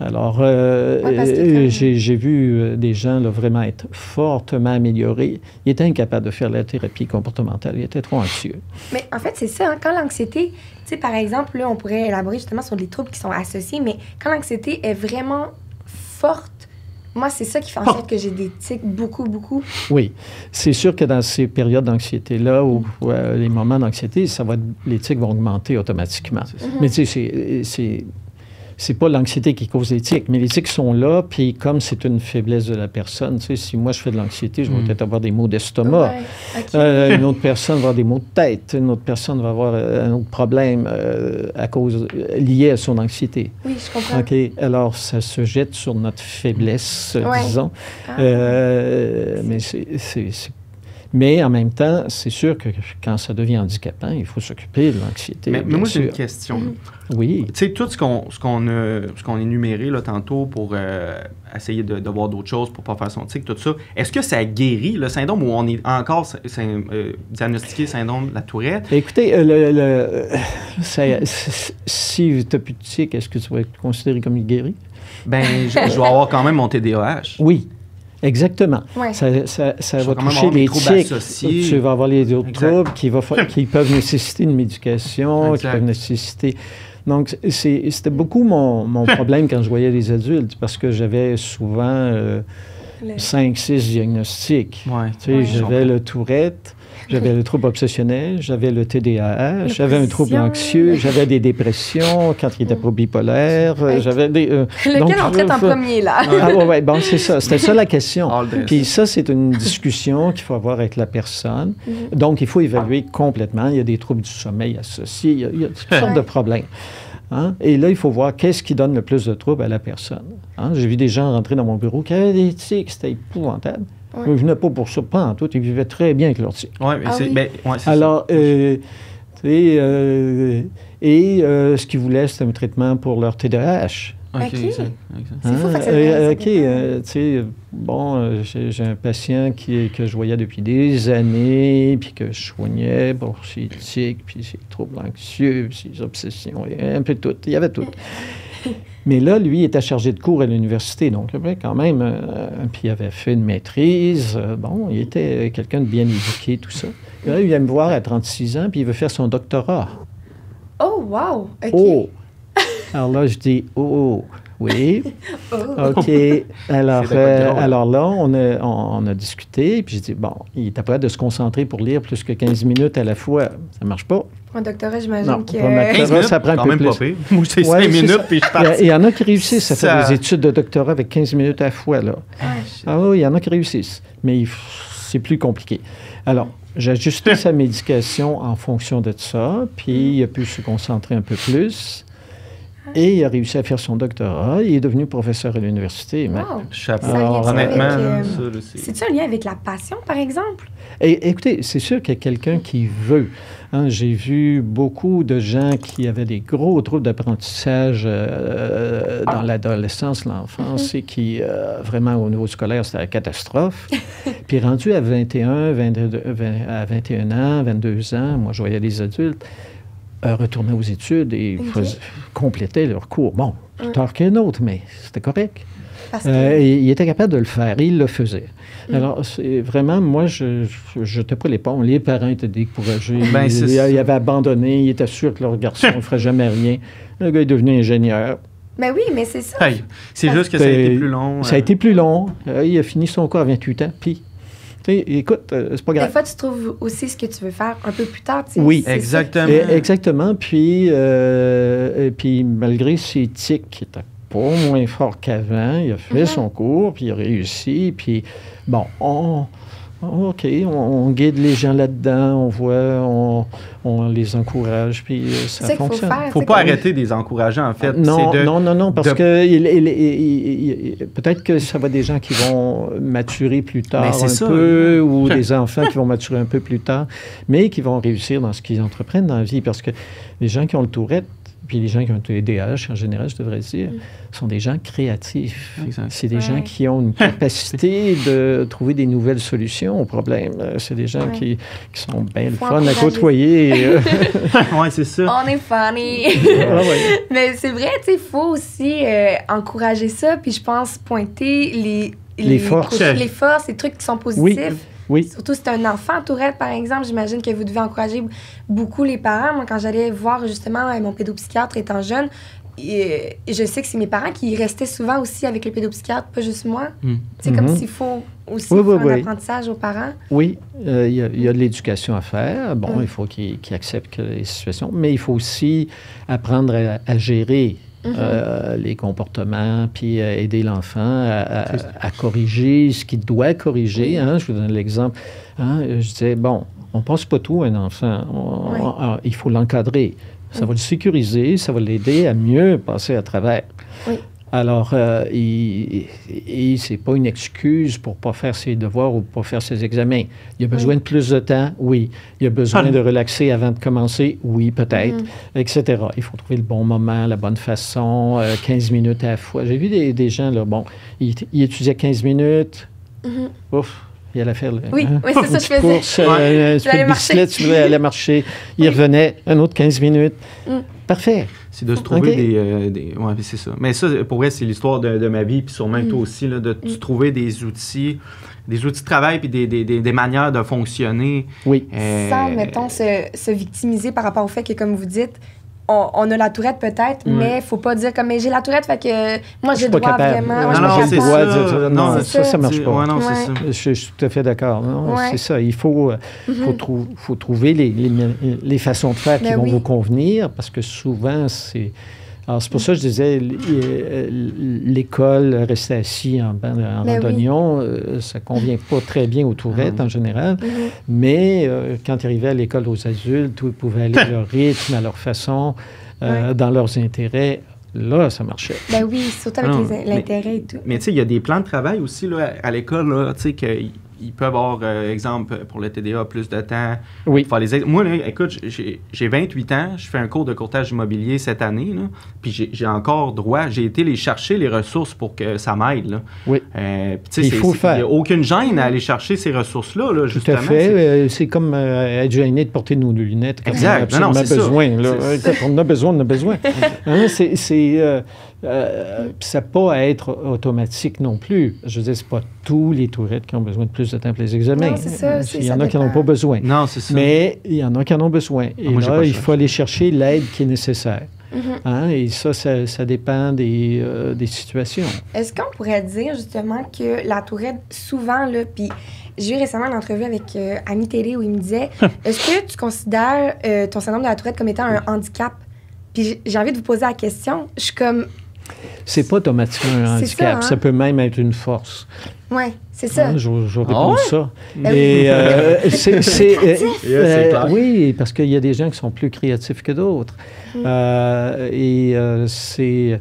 Alors, j'ai vu des gens là, vraiment être fortement améliorés. Ils étaient incapables de faire la thérapie comportementale. Ils étaient trop anxieux. Mais en fait, c'est ça. Hein, quand l'anxiété, tu sais, par exemple, là, on pourrait élaborer justement sur des troubles qui sont associés, mais quand l'anxiété est vraiment forte, moi, c'est ça qui fait en sorte que j'ai des tics beaucoup. Oui. C'est sûr que dans ces périodes d'anxiété-là, ou les moments d'anxiété, les tics vont augmenter automatiquement. Mais tu sais, c'est pas l'anxiété qui cause les tics, mais les tics sont là, puis comme c'est une faiblesse de la personne, tu sais, si moi je fais de l'anxiété, je vais peut-être avoir des maux d'estomac. Une autre personne va avoir des maux de tête. Une autre personne va avoir un autre problème lié à son anxiété. Oui, je comprends. OK. Alors, ça se jette sur notre faiblesse, disons. Mais en même temps, c'est sûr que quand ça devient handicapant, il faut s'occuper de l'anxiété. Mais moi, j'ai une question. Oui. Tu sais, tout ce qu'on a énuméré là, tantôt pour essayer de voir d'autres choses pour ne pas faire son tic, tout ça, est-ce que ça guérit le syndrome ou on est encore diagnostiqué syndrome de la Tourette? Écoutez, si tu n'as plus de tic, est-ce que tu vas être considéré comme guéri? Bien, je vais avoir quand même mon TDAH. Oui. Exactement. Ouais. Ça va toucher les tics. Tu vas avoir les autres troubles qui peuvent nécessiter une médication, qui peuvent nécessiter... Donc, c'était beaucoup mon problème quand je voyais les adultes, parce que j'avais souvent 5-6 diagnostics. Tu sais, j'avais le Tourette, J'avais le trouble obsessionnel, j'avais le TDAH, j'avais un trouble anxieux, j'avais des dépressions quand il était pas bipolaire, j'avais des... Lequel on traite en premier, là? Oui, bon, c'est ça. C'était ça la question. Puis ça, c'est une discussion qu'il faut avoir avec la personne. Donc, il faut évaluer complètement. Il y a des troubles du sommeil associés, il y a toutes sortes de problèmes. Hein? Et là, il faut voir qu'est-ce qui donne le plus de troubles à la personne. Hein? J'ai vu des gens rentrer dans mon bureau qui avaient des tics, c'était épouvantable. Ils ne venaient pas pour ça, pas en tout. Ils vivaient très bien avec leurs tics. Oui, mais c'est alors, ce qu'ils voulaient, c'était un traitement pour leur TDAH. OK. C'est fou, j'ai un patient que je voyais depuis des années, puis que je soignais pour ses tics, puis ses troubles anxieux, puis ses obsessions, un peu tout. Il y avait tout. Mais là, lui, il était chargé de cours à l'université, donc quand même, puis il avait fait une maîtrise. Il était quelqu'un de bien éduqué, tout ça. Et là, il vient me voir à 36 ans, puis il veut faire son doctorat. Oh, wow! OK. Oh! Alors là, je dis, oui. OK. Alors là, on a discuté, puis je dis, il était prêt de se concentrer pour lire plus que 15 minutes à la fois. Ça ne marche pas. Pour un doctorat, j'imagine non, que... Pour un doctorat, ça prend un peu plus. Pas pire. Moi, c'est 5 minutes, puis je pars. Il y en a qui réussissent à faire des études de doctorat avec 15 minutes à la fois, là. Oui, il y en a qui réussissent, mais c'est plus compliqué. Alors, j'ai ajusté sa médication en fonction de ça, puis il a pu se concentrer un peu plus. Et il a réussi à faire son doctorat. Il est devenu professeur à l'université. Wow. Alors, honnêtement, c'est-tu un lien avec la passion, par exemple? Écoutez, c'est sûr qu'il y a quelqu'un qui veut. Hein, j'ai vu beaucoup de gens qui avaient des gros troubles d'apprentissage dans l'adolescence, l'enfance, et qui, vraiment, au niveau scolaire, c'était la catastrophe. Puis rendu à 21 ans, 22 ans, moi, je voyais des adultes retournaient aux études et complétaient leur cours. Bon, plus tard qu'un autre, mais c'était correct. Il était capable de le faire et il le faisait. Alors, vraiment, moi, je n'étais pas l'éponge. Les parents étaient découragés. Ils avaient abandonné. Ils étaient sûrs que leur garçon ne ferait jamais rien. Le gars est devenu ingénieur. Ben oui, mais c'est ça. C'est juste que ça a été plus long. Ça a été plus long. Il a fini son cours à 28 ans, puis... écoute, c'est pas grave. Des fois, tu trouves aussi ce que tu veux faire un peu plus tard. Oui, exactement. Exactement. Puis malgré ses tics qui étaient pas moins forts qu'avant, il a fait son cours, puis il a réussi. Puis, on guide les gens là-dedans, on voit, on les encourage, puis ça fonctionne. Il ne faut pas arrêter de les encourager, en fait. Non, parce que peut-être que ça va des gens qui vont maturer plus tard peu, ou des enfants qui vont maturer un peu plus tard, mais qui vont réussir dans ce qu'ils entreprennent dans la vie, parce que les gens qui ont le Tourette, puis les gens qui ont un TDAH, en général, je devrais dire, sont des gens créatifs. Exact. C'est des gens qui ont une capacité de trouver des nouvelles solutions aux problèmes. C'est des gens qui sont bien le fun à côtoyer. Oui, c'est ça. On est funny. Mais c'est vrai, il faut aussi encourager ça, puis je pense pointer les forces, les trucs qui sont positifs. Oui. Surtout si c'est un enfant Tourette, par exemple, j'imagine que vous devez encourager beaucoup les parents. Moi, quand j'allais voir justement mon pédopsychiatre étant jeune, je sais que c'est mes parents qui restaient souvent aussi avec le pédopsychiatre, pas juste moi. C'est comme s'il faut aussi faire un apprentissage aux parents. Oui, il y a de l'éducation à faire. Bon, il faut qu'ils acceptent les situations, mais il faut aussi apprendre à gérer les comportements, puis aider l'enfant à corriger ce qu'il doit corriger. Hein? Je vous donne l'exemple. Hein? Je disais, on passe pas tout à un enfant. Il faut l'encadrer. Ça va le sécuriser, ça va l'aider à mieux passer à travers. Oui. Alors, c'est pas une excuse pour pas faire ses devoirs ou pas faire ses examens. Il a besoin de plus de temps, oui. Il a besoin de relaxer avant de commencer, oui, peut-être, etc. Il faut trouver le bon moment, la bonne façon, 15 minutes à la fois. J'ai vu des gens, là, il étudiait 15 Mm-hmm. Ouf, il allait faire c'est ça que je faisais. Course, un peu de bicyclette, tu voulais aller marcher. Il revenait, un autre 15 minutes. Parfait. C'est de se trouver des... Oui, c'est ça. Mais ça, pour vrai, c'est l'histoire de ma vie, puis sûrement toi aussi, là, de trouver des outils de travail, puis des manières de fonctionner. Oui. Sans, mettons, se victimiser par rapport au fait que, comme vous dites, on a la tourette peut-être, mais faut pas dire comme, mais j'ai la tourette, fait que moi, j'ai le droit vraiment. Non, ça marche pas. Ouais, non, c'est ça. Je suis tout à fait d'accord. C'est ça. Il faut trouver les façons de faire qui vont vous convenir, parce que souvent, c'est... Alors, c'est pour ça que je disais, l'école, rester assis en randonnion, ça ne convient pas très bien aux tourettes en général. Mais quand ils arrivaient à l'école aux adultes, où ils pouvaient aller à leur rythme, à leur façon, dans leurs intérêts, là, ça marchait. Ben oui, surtout avec l'intérêt et tout. Mais tu sais, il y a des plans de travail aussi là, à l'école, tu sais, qu'il peut avoir, exemple, pour le TDA, plus de temps. Oui. Moi, là, écoute, j'ai 28 ans, je fais un cours de courtage immobilier cette année, là, puis j'ai encore droit, j'ai été les chercher les ressources pour que ça m'aide. Là. Oui. Puis il faut faire. Il n'y a aucune gêne à aller chercher ces ressources-là, là, justement. Tout à fait. C'est comme être gêné de porter nos lunettes. Exact. On a besoin. Là. On a besoin. Ça n'a pas à être automatique non plus. Je veux dire, c'est pas tous les tourettes qui ont besoin de plus de temps pour les examens. Non, c'est ça. Il y en a qui n'en ont pas besoin. Non, c'est ça. Mais il y en a qui en ont besoin. Et là, il faut aller chercher l'aide qui est nécessaire. Et ça dépend des situations. Est-ce qu'on pourrait dire justement que la tourette, souvent, là, puis j'ai eu récemment une entrevue avec Ami Télé où il me disait est-ce que tu considères ton syndrome de la tourette comme étant un handicap? Puis j'ai envie de vous poser la question. Je suis comme... C'est pas automatiquement un handicap. Ça peut même être une force. Oui, c'est ça. Je réponds ça. Et c'est clair. Oui, parce qu'il y a des gens qui sont plus créatifs que d'autres. C'est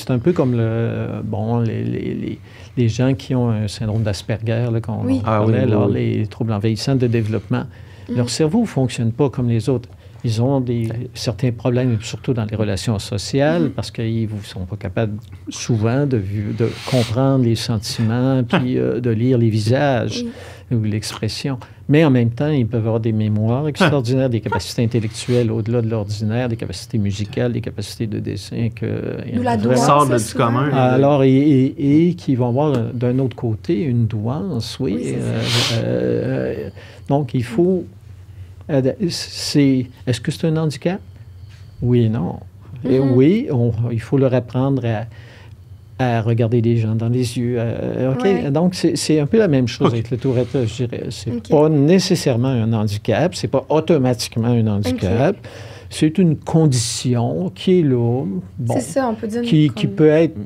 un peu comme les gens qui ont un syndrome d'Asperger, qu'on parlait, les troubles envahissants de développement. Leur cerveau ne fonctionne pas comme les autres. Ils ont certains problèmes, surtout dans les relations sociales, parce qu'ils ne sont pas capables souvent de comprendre les sentiments, puis de lire les visages ou l'expression. Mais en même temps, ils peuvent avoir des mémoires extraordinaires, des capacités intellectuelles au-delà de l'ordinaire, des capacités musicales, des capacités de dessin qui sortent du commun. Alors, et qui vont avoir d'un autre côté une douance, donc, il faut... Est-ce que c'est un handicap? Oui et non. Et oui, il faut leur apprendre à regarder les gens dans les yeux. Donc, c'est un peu la même chose avec le Tourette, je dirais. C'est pas nécessairement un handicap, c'est pas automatiquement un handicap. C'est une condition qui est là. Bon, c'est ça, on peut dire. Qui peut être...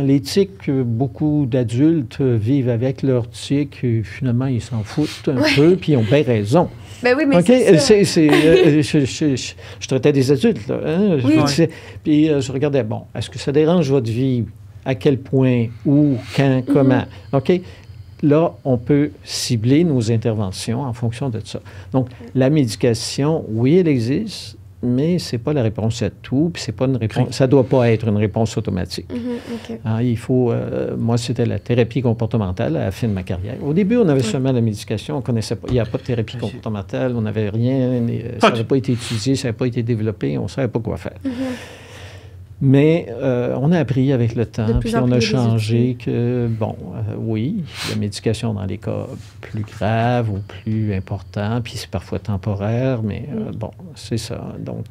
les tics, beaucoup d'adultes vivent avec leurs tics et finalement, ils s'en foutent un peu, puis ils ont bien raison. Ben oui, mais c'est ça. Je traitais des adultes, là. Puis je regardais, est-ce que ça dérange votre vie? À quel point? Où? Quand? Comment? OK? Là, on peut cibler nos interventions en fonction de ça. Donc, la médication, oui, elle existe, mais ce n'est pas la réponse à tout, puis c'est pas une réponse, ça ne doit pas être une réponse automatique. Il faut... moi, c'était la thérapie comportementale à la fin de ma carrière. Au début, on avait seulement la médication, on ne connaissait pas. Il n'y a pas de thérapie comportementale, on n'avait rien, ça n'avait pas été étudié, ça n'avait pas été développé, on ne savait pas quoi faire. Mais on a appris avec le temps, puis on a changé que, oui, la médication dans les cas plus graves ou plus importants, puis c'est parfois temporaire, mais c'est ça. Donc,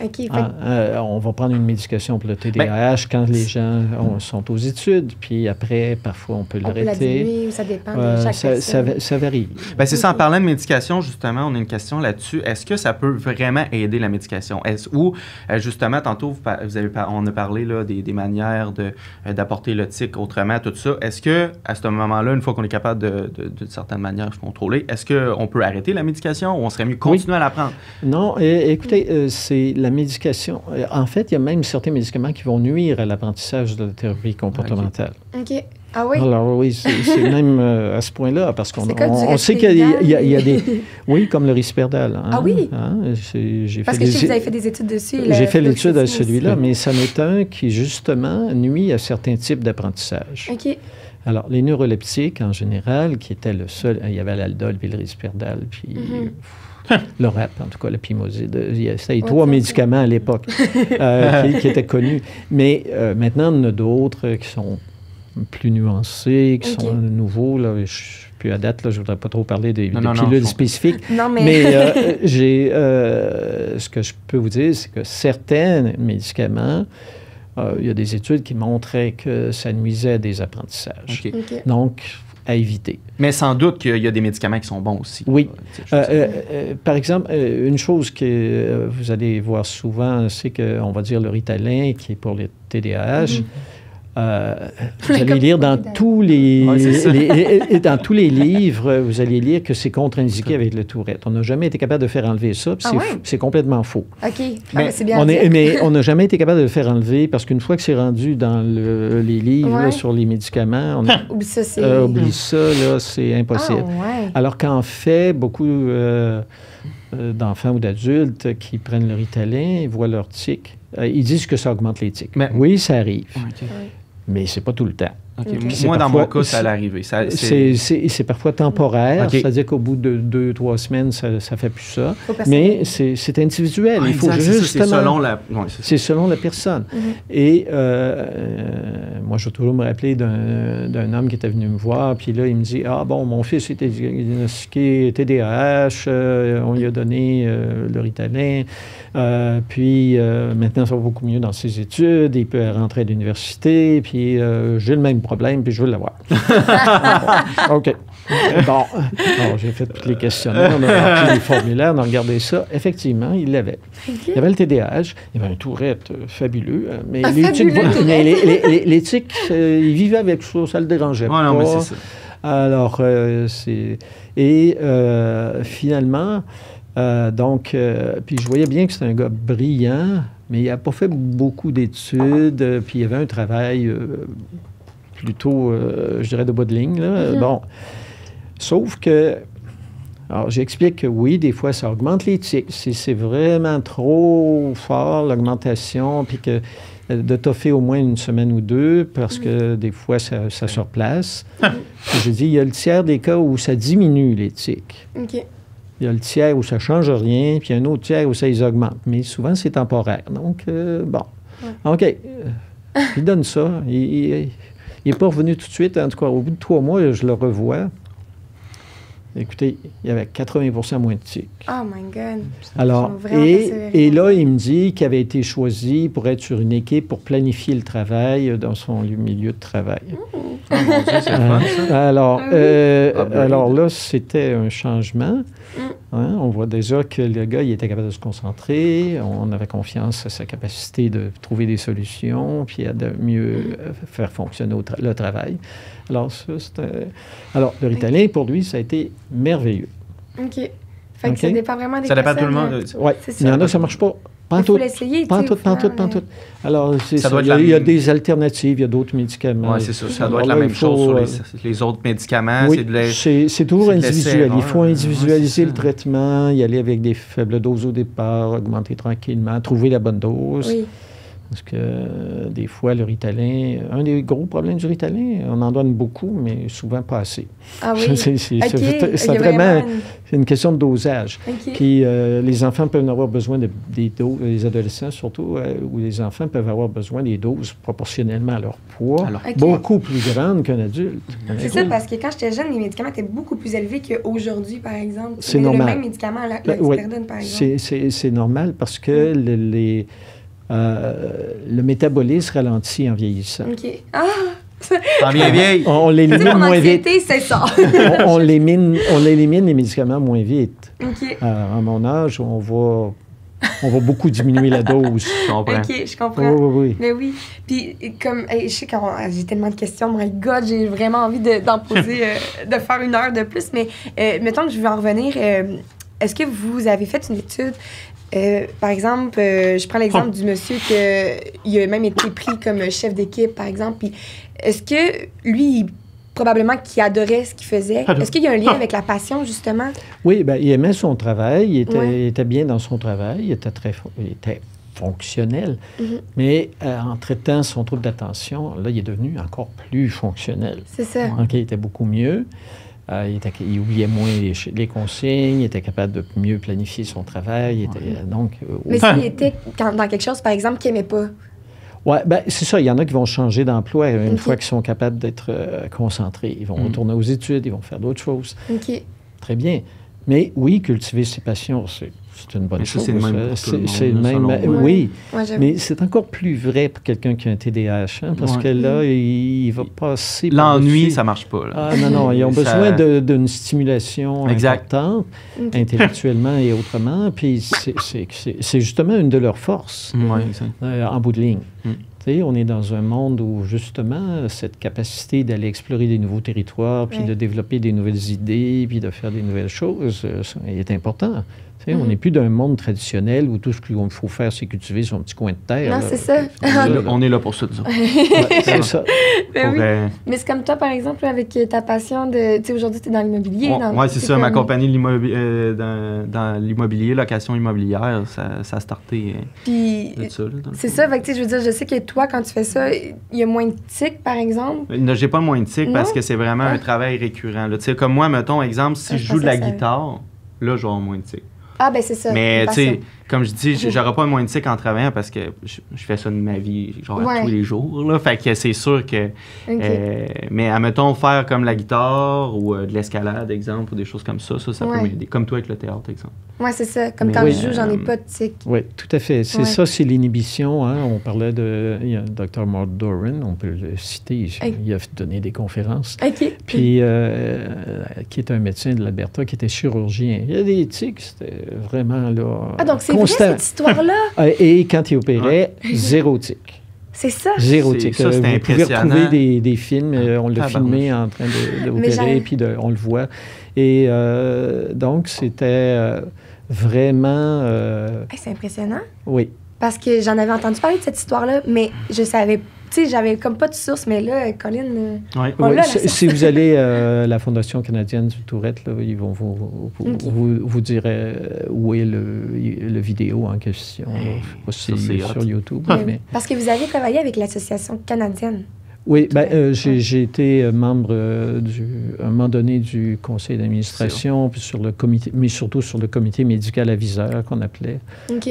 on va prendre une médication pour le TDAH quand les gens sont aux études, puis après, parfois, on peut l'arrêter. Ça dépend de chaque personne. Ça varie. C'est ça, en parlant de médication, justement, on a une question là-dessus. Est-ce que ça peut vraiment aider la médication? Justement, tantôt, on a parlé là, des manières d'apporter le tic autrement, tout ça. Est-ce que à ce moment-là, une fois qu'on est capable de certaines manières de contrôler, est-ce qu'on peut arrêter la médication ou on serait mieux continuer à la prendre? Non, écoutez, c'est la médication. En fait, il y a même certains médicaments qui vont nuire à l'apprentissage de la thérapie comportementale. OK. Ah oui? Alors oui, c'est même à ce point-là, parce qu'on sait qu'il y a des... Oui, comme le Risperdal. Ah oui? Parce que vous avez fait des études dessus. J'ai fait l'étude à celui-là, mais c'en est un qui, justement, nuit à certains types d'apprentissage. OK. Alors, les neuroleptiques, en général, qui étaient le seul... Il y avait l'Aldol, puis le Risperdal, puis... L'Orap, en tout cas, la Pimoside. C'était les 3 médicaments à l'époque qui étaient connus. Mais maintenant, il y en a d'autres qui sont plus nuancés, qui sont nouveaux. Là, puis à date, là, je ne voudrais pas trop parler des pilules spécifiques. Non, mais ce que je peux vous dire, c'est que certains médicaments, il y a des études qui montraient que ça nuisait à des apprentissages. Donc, à éviter. Mais sans doute qu'il y a des médicaments qui sont bons aussi. Oui. Par exemple, une chose que vous allez voir souvent, c'est qu'on va dire le Ritalin, qui est pour les TDAH. Vous allez lire dans tous les livres, vous allez lire que c'est contre-indiqué avec le Tourette. On n'a jamais été capable de faire enlever ça, puis c'est complètement faux. OK. C'est bien mais on n'a jamais été capable de le faire enlever parce qu'une fois que c'est rendu dans les livres là, sur les médicaments, oublie ça, c'est impossible. Alors qu'en fait, beaucoup d'enfants ou d'adultes qui prennent le Ritalin voient leur tic. Ils disent que ça augmente les tics. Oui, ça arrive. Mais c'est pas tout le temps. Moi, dans mon cas, ça allait arriver. C'est parfois temporaire, c'est-à-dire qu'au bout de 2-3 semaines, ça ne fait plus ça. Mais c'est individuel. Il faut justement... C'est selon la personne. Et moi, je vais toujours me rappeler d'un homme qui était venu me voir, puis là, il me dit « Ah bon, mon fils était diagnostiqué TDAH, on lui a donné le Ritalin, puis maintenant, ça va beaucoup mieux dans ses études, il peut rentrer à l'université, puis j'ai le même problème, puis je veux l'avoir. » OK. Bon, j'ai fait tous les questionnaires, on a rempli les formulaires, on a regardé ça. Effectivement, il l'avait. Il avait le TDAH, il avait un Tourette fabuleux, mais les tics, il vivait avec ça, ça le dérangeait pas. Non, mais c'est ça. Alors, Et finalement, puis je voyais bien que c'était un gars brillant, mais il n'a pas fait beaucoup d'études, puis il y avait un travail plutôt, je dirais, de bas de ligne. Là. Bon. Sauf que, alors j'explique que oui, des fois, ça augmente les tics. C'est vraiment trop fort, l'augmentation, puis que de toffer au moins une semaine ou deux, parce que des fois, ça se replace. Je dis, il y a le tiers des cas où ça diminue les tics. Il y a le tiers où ça ne change rien, puis il y a un autre tiers où ça les augmente. Mais souvent, c'est temporaire. Donc, bon. OK. Il donne ça. Il n'est pas revenu tout de suite. En tout cas, au bout de 3 mois, je le revois. Écoutez, il y avait 80% moins de tics. Oh my God! Alors, et là, il me dit qu'il avait été choisi pour être sur une équipe pour planifier le travail dans son milieu de travail. Alors là, c'était un changement. On voit déjà que le gars, il était capable de se concentrer. On avait confiance à sa capacité de trouver des solutions, puis de mieux faire fonctionner le travail. Alors, ça, c'était... Alors, le Ritalin, pour lui, ça a été merveilleux. OK. Fait que ça dépend vraiment des personnes. Ça dépend tout le monde. Oui. Il y en a, ça ne marche pas. Il faut l'essayer. Pantoute. Alors, il y a des alternatives, il y a d'autres médicaments. Oui, c'est ça. Ça doit être la même chose sur les autres médicaments. Oui, c'est toujours individuel. Il faut individualiser le traitement, y aller avec des faibles doses au départ, augmenter tranquillement, trouver la bonne dose. Oui. Parce que des fois, le Ritalin, un des gros problèmes du Ritalin, on en donne beaucoup, mais souvent pas assez. Ah oui? C'est vraiment une question de dosage. Puis les enfants peuvent avoir besoin des doses, les adolescents surtout, ou les enfants peuvent avoir besoin des doses proportionnellement à leur poids, beaucoup plus grandes qu'un adulte. C'est ça, parce que quand j'étais jeune, les médicaments étaient beaucoup plus élevés qu'aujourd'hui, par exemple. C'est normal. Le même médicament, l'Experdone, par exemple. C'est normal parce que le métabolisme ralentit en vieillissant. OK. En vieille. On l'élimine moins vite. C'est ça. on l'élimine les médicaments moins vite. OK. À mon âge, on va beaucoup diminuer la dose. OK, je comprends. Oui. Mais oui. Puis, comme, je sais que j'ai tellement de questions, my God, j'ai vraiment envie d'en poser, de faire 1 heure de plus. Mais mettons que je veux en revenir. Est-ce que vous avez fait une étude? Par exemple, je prends l'exemple du monsieur qui a même été pris comme chef d'équipe, par exemple. Puis, est-ce que lui, probablement qu'il adorait ce qu'il faisait, est-ce qu'il y a un lien avec la passion, justement? Oui, bien, il aimait son travail, il était bien dans son travail, il était fonctionnel. Mais en traitant son trouble d'attention, là, il est devenu encore plus fonctionnel. C'est ça. Donc, il était beaucoup mieux. Il oubliait moins les consignes, il était capable de mieux planifier son travail. Mais s'il était dans quelque chose, par exemple, qu'il n'aimait pas? Oui, ben, c'est ça. Il y en a qui vont changer d'emploi une fois qu'ils sont capables d'être concentrés. Ils vont retourner aux études, ils vont faire d'autres choses. OK. Très bien. Mais oui, cultiver ses passions, c'est une bonne chose. C'est le même pour tout le monde, C'est le même. Oui, Ouais, mais c'est encore plus vrai pour quelqu'un qui a un TDAH, hein, parce que là, il va passer... L'ennui, ça marche pas. Là. Ah non, ils ont besoin d'une stimulation importante, intellectuellement et autrement, puis c'est justement une de leurs forces, en bout de ligne. On est dans un monde où, justement, cette capacité d'aller explorer des nouveaux territoires, puis de développer des nouvelles idées, puis de faire des nouvelles choses, est important. On n'est plus d'un monde traditionnel où tout ce qu'il faut faire, c'est cultiver son petit coin de terre. Non, c'est ça. On est là pour ça, disons. C'est ça. Mais c'est comme toi, par exemple, avec ta passion de... Tu sais, aujourd'hui, tu es dans l'immobilier. Oui, c'est ça. Comme... Ma compagnie dans l'immobilier, location immobilière, ça a starté de ça. C'est ça. Fait que, je veux dire, je sais que toi, quand tu fais ça, il y a moins de tics, par exemple. J'ai pas moins de tics parce que c'est vraiment un travail récurrent. Tu sais, comme moi, mettons, exemple, si je joue de la guitare, là, je vais avoir moins de tics. Ah, ben c'est ça. Mais, tu sais, comme je dis, j'aurai pas moins de tics en travaillant parce que je fais ça de ma vie, genre, tous les jours, là. Fait que c'est sûr que... mais, admettons, faire comme la guitare ou de l'escalade, exemple, ou des choses comme ça peut m'aider. Comme toi avec le théâtre, exemple. Oui, c'est ça. Comme quand je joue, j'en ai pas de tics. Oui, tout à fait. C'est ça, c'est l'inhibition. Hein. On parlait il y a le Dr. Mark Doran, on peut le citer. Il a donné des conférences. Puis, qui est un médecin de l'Alberta, qui était chirurgien. Il y a des tics, c'était vraiment là... Ah, donc c'est vrai, cette histoire-là? Et quand il opérait, zéro tic. C'est ça? Zéro tic. Ça, vous pouvez retrouver des films, on l'a filmé en train d'opérer, puis on le voit. Et donc, c'était vraiment... c'est impressionnant. Oui. Parce que j'en avais entendu parler de cette histoire-là, mais je savais... Tu sais, j'avais comme pas de source, mais là, Colin... Si vous allez à la Fondation canadienne du Tourette, là, ils vont vous dire où est le vidéo en question. C'est sur YouTube. Mais... Parce que vous avez travaillé avec l'Association canadienne. Oui, j'ai été membre, à un moment donné, du conseil d'administration, puis sur le comité, mais surtout sur le comité médical aviseur qu'on appelait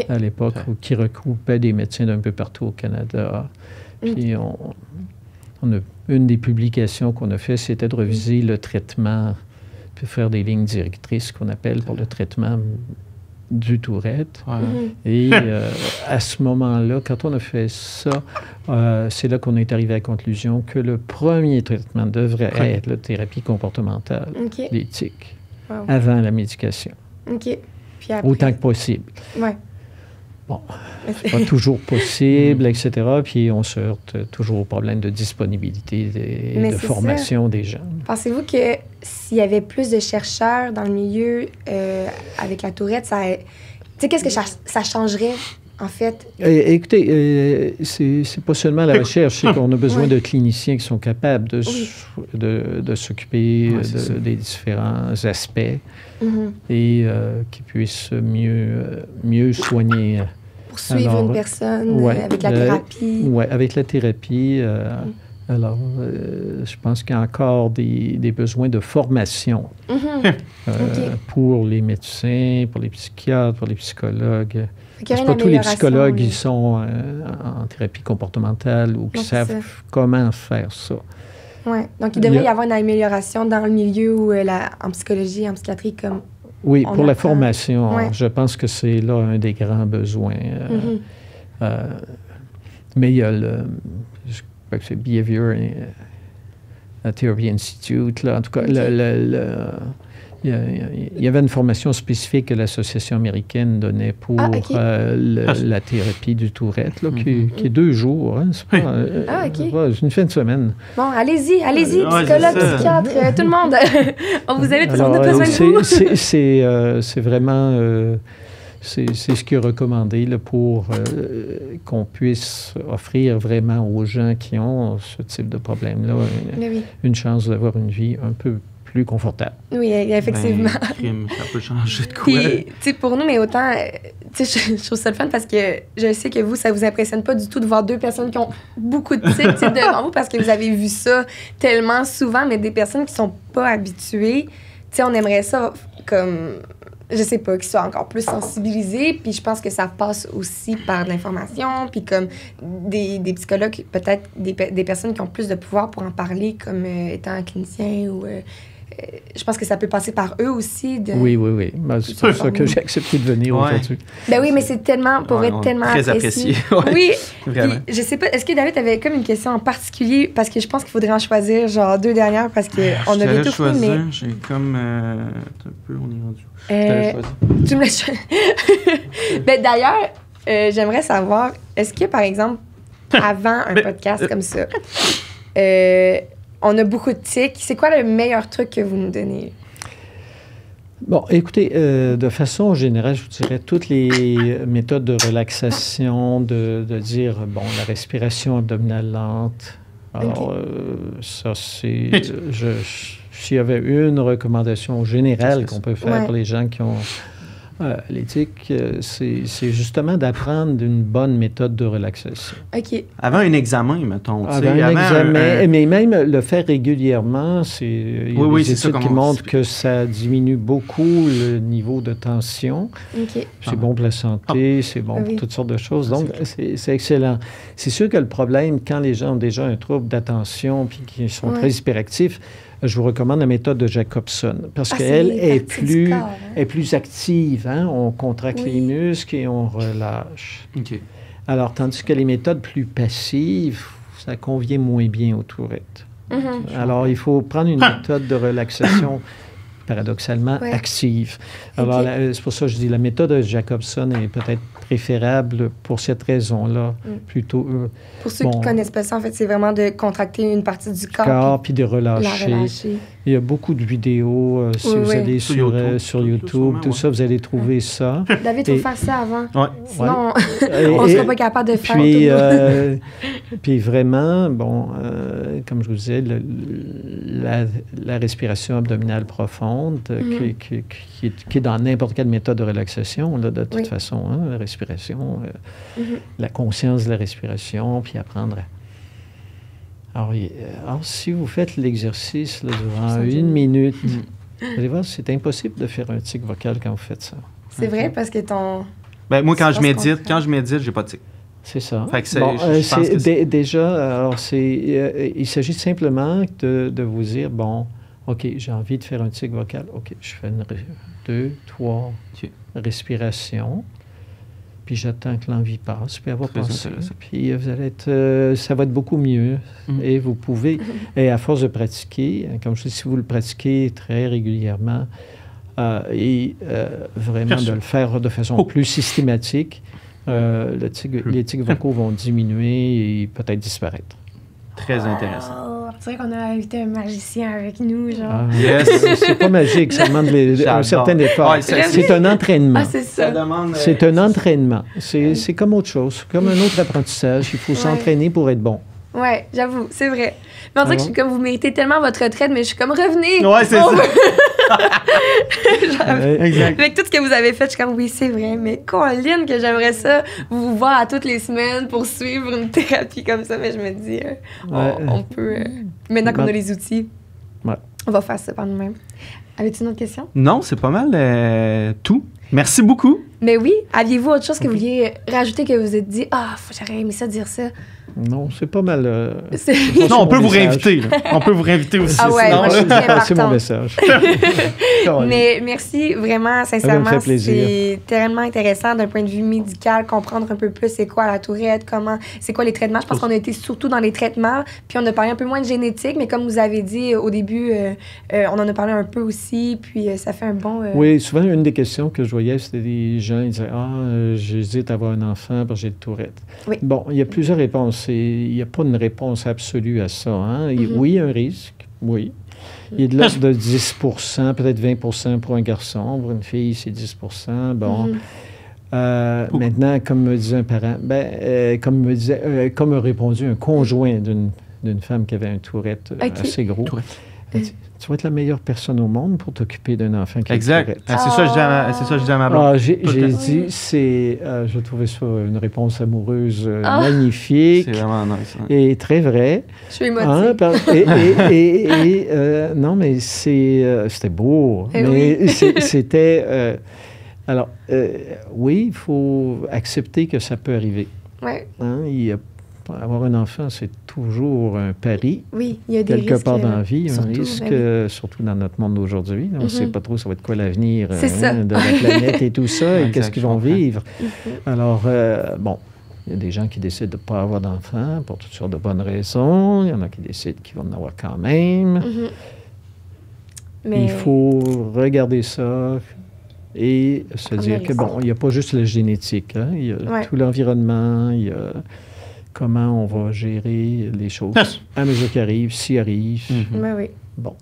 à l'époque, qui regroupait des médecins d'un peu partout au Canada. Puis une des publications qu'on a fait, c'était de reviser le traitement, puis faire des lignes directrices qu'on appelle pour le traitement du Tourette. Et à ce moment-là, quand on a fait ça, c'est là qu'on est arrivé à la conclusion que le premier traitement devrait être la thérapie comportementale, les tics, avant la médication. Puis après... Autant que possible. Ouais. Bon, c'est pas toujours possible, etc. Puis on se heurte toujours au problème de disponibilité et de formation des gens. Pensez-vous que s'il y avait plus de chercheurs dans le milieu avec la Tourette, tu sais, qu'est-ce que ça changerait, en fait? Écoutez, c'est pas seulement la recherche, c'est qu'on a besoin de cliniciens qui sont capables de s'occuper des différents aspects et qui puissent mieux soigner. Pour suivre une personne avec la thérapie. Oui, avec la thérapie. Alors, je pense qu'il y a encore des besoins de formation pour les médecins, pour les psychiatres, pour les psychologues. C'est pas tous les psychologues qui sont en thérapie comportementale ou qui savent comment faire ça. Oui, donc il devrait y avoir une amélioration dans le milieu où, en psychologie, en psychiatrie, comme... Oui, pour la formation, je pense que c'est là un des grands besoins. Mais il y a je crois que c'est Behavior Therapy Institute, là. En tout cas, il y avait une formation spécifique que l'Association américaine donnait pour la thérapie du Tourette, là, qui est 2 jours. Hein, c'est pas, c'est une fin de semaine. Bon, allez-y, psychologue, psychiatre, tout le monde. On vous invite, on a besoin de vous. C'est vraiment... c'est ce qui est recommandé là, pour qu'on puisse offrir vraiment aux gens qui ont ce type de problème-là une chance d'avoir une vie un peu plus confortable. Oui, effectivement. Ça peut changer de quoi. Puis, tu sais, pour nous, mais autant, tu sais, je trouve ça le fun parce que je sais que vous, ça vous impressionne pas du tout de voir 2 personnes qui ont beaucoup de tics devant vous parce que vous avez vu ça tellement souvent, mais des personnes qui sont pas habituées, tu sais, on aimerait ça comme je sais pas, qu'ils soient encore plus sensibilisés. Puis je pense que ça passe aussi par de l'information. Puis comme des psychologues, peut-être des personnes qui ont plus de pouvoir pour en parler, comme étant clinicien ou... je pense que ça peut passer par eux aussi. Oui. Ben, c'est pour ça que j'ai accepté de venir aujourd'hui. Ben oui, mais c'est tellement, pour être tellement très apprécié. Oui, vraiment. Puis, je sais pas, est-ce que David avait comme une question en particulier? Parce que je pense qu'il faudrait en choisir genre 2 dernières parce qu'on a bientôt fini, mais... J'ai comme... un peu, on est rendu. Tu me l'as choisi. Ben, d'ailleurs, j'aimerais savoir, est-ce que, par exemple, avant un podcast comme ça, on a beaucoup de tics. C'est quoi le meilleur truc que vous nous donnez? Bon, écoutez, de façon générale, je vous dirais toutes les méthodes de relaxation, de dire, bon, la respiration abdominale lente. Alors, ça, c'est... S'il y avait une recommandation générale qu'on peut faire pour les gens qui ont l'éthique, c'est justement d'apprendre une bonne méthode de relaxation. OK. Avant un examen, mettons. Avant un examen, mais même le faire régulièrement, il y a des études qui montrent que ça diminue beaucoup le niveau de tension. OK. C'est bon pour la santé, c'est bon pour toutes sortes de choses. Donc, c'est excellent. C'est sûr que le problème, quand les gens ont déjà un trouble d'attention puis qu'ils sont très hyperactifs, je vous recommande la méthode de Jacobson parce qu'elle est plus active. Hein? On contracte les muscles et on relâche. OK. Alors, tandis que les méthodes plus passives, ça convient moins bien aux tourettes. Alors, il faut prendre une méthode de relaxation paradoxalement active. Alors, c'est pour ça que je dis la méthode de Jacobson est peut-être préférable pour cette raison-là, plutôt... pour ceux qui ne connaissent pas ça, en fait, c'est vraiment de contracter une partie du corps puis de relâcher. Il y a beaucoup de vidéos. Si vous allez sur YouTube, tout ça, vous allez trouver ça. David, il faut faire ça avant. Sinon, on ne sera pas capable de faire puis vraiment, bon, comme je vous disais, la respiration abdominale profonde, qui est dans n'importe quelle méthode de relaxation, là, de toute façon, hein, la respiration, la conscience de la respiration, puis apprendre à... Alors, si vous faites l'exercice là, durant 1 minute, vous allez voir, c'est impossible de faire un tic vocal quand vous faites ça. C'est vrai, parce que moi, quand je médite, j'ai pas de tic. C'est ça. Fait que déjà, alors il s'agit simplement de vous dire, bon, OK, j'ai envie de faire un tic vocal. OK, je fais 2, 3 respirations. Puis j'attends que l'envie passe, puis elle va passer. Puis vous allez ça va être beaucoup mieux. Et vous pouvez, et à force de pratiquer, comme je dis, si vous le pratiquez très régulièrement, vraiment de le faire de façon plus systématique, les tics vocaux vont diminuer et peut-être disparaître. Très intéressant. C'est vrai qu'on a invité un magicien avec nous, genre. C'est pas magique, ça demande un certain effort. C'est un entraînement. C'est ça. C'est un entraînement. C'est comme autre chose, comme un autre apprentissage. Il faut s'entraîner pour être bon. Oui, j'avoue, c'est vrai. Mais on dirait que je suis comme, vous méritez tellement votre retraite, mais je suis comme, revenez! Ouais, c'est ça. Exact. Avec tout ce que vous avez fait, je suis comme, oui, c'est vrai, mais Colline, que j'aimerais ça, vous voir à toutes les semaines pour suivre une thérapie comme ça, mais je me dis, on peut, maintenant qu'on a les outils, on va faire ça par nous-mêmes. Avais-tu une autre question? Non, c'est pas mal tout. Merci beaucoup. Mais oui, aviez-vous autre chose que vous vouliez rajouter, que vous vous êtes dit, j'aurais aimé ça dire ça? Non, c'est pas mal. Non, on peut vous réinviter. On peut vous réinviter aussi. C'est mon message. Mais merci vraiment, sincèrement. Ça me fait plaisir. C'est tellement intéressant d'un point de vue médical, comprendre un peu plus c'est quoi la tourette, c'est quoi les traitements. Je pense qu'on a été surtout dans les traitements, puis on a parlé un peu moins de génétique, mais comme vous avez dit au début, on en a parlé un peu aussi, puis ça fait un bon... Oui, souvent, une des questions que je voyais, c'était des gens qui disaient « j'hésite à avoir un enfant parce que j'ai de tourette. » Bon, il y a plusieurs réponses. Il n'y a pas une réponse absolue à ça. Hein? Oui, il y a un risque, oui. Il y a de l'ordre de 10 peut-être 20 pour un garçon. Pour une fille, c'est 10 Bon. Maintenant, comme me disait un parent, comme a répondu un conjoint d'une femme qui avait un tourette assez gros, tu tu vas être la meilleure personne au monde pour t'occuper d'un enfant qui exact. est C'est ça que je dis à ma blonde. J'ai dit, je trouvais ça une réponse amoureuse magnifique. C'est vraiment nice. Hein? Et très vrai. Je suis émotive. Non, mais c'était beau. Et mais oui. c'était... alors, oui, il faut accepter que ça peut arriver. Ouais. Hein, avoir un enfant, c'est toujours un pari. Oui, il y a des risques. Quelque part dans la vie, un surtout, risque, surtout dans notre monde d'aujourd'hui. On ne sait pas trop ça va être quoi l'avenir de la planète et tout ça, et qu'est-ce qu'ils vont vivre. Alors, bon, il y a des gens qui décident de ne pas avoir d'enfants pour toutes sortes de bonnes raisons. Il y en a qui décident qu'ils vont en avoir quand même. Mais... Il faut regarder ça et se dire que, bon, il n'y a pas juste la génétique. Hein? Il y a tout l'environnement, il y a... comment on va gérer les choses à mesure qu'ils arrivent, s'ils arrivent. Oui. Bon,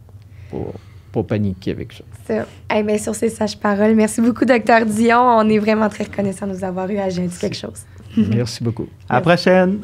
pas paniquer avec ça. Ça. Eh bien, sur ces sages paroles, merci beaucoup, Dr. Dion. On est vraiment très reconnaissants de nous avoir eu à J'ai dit quelque chose. Merci beaucoup. À la prochaine!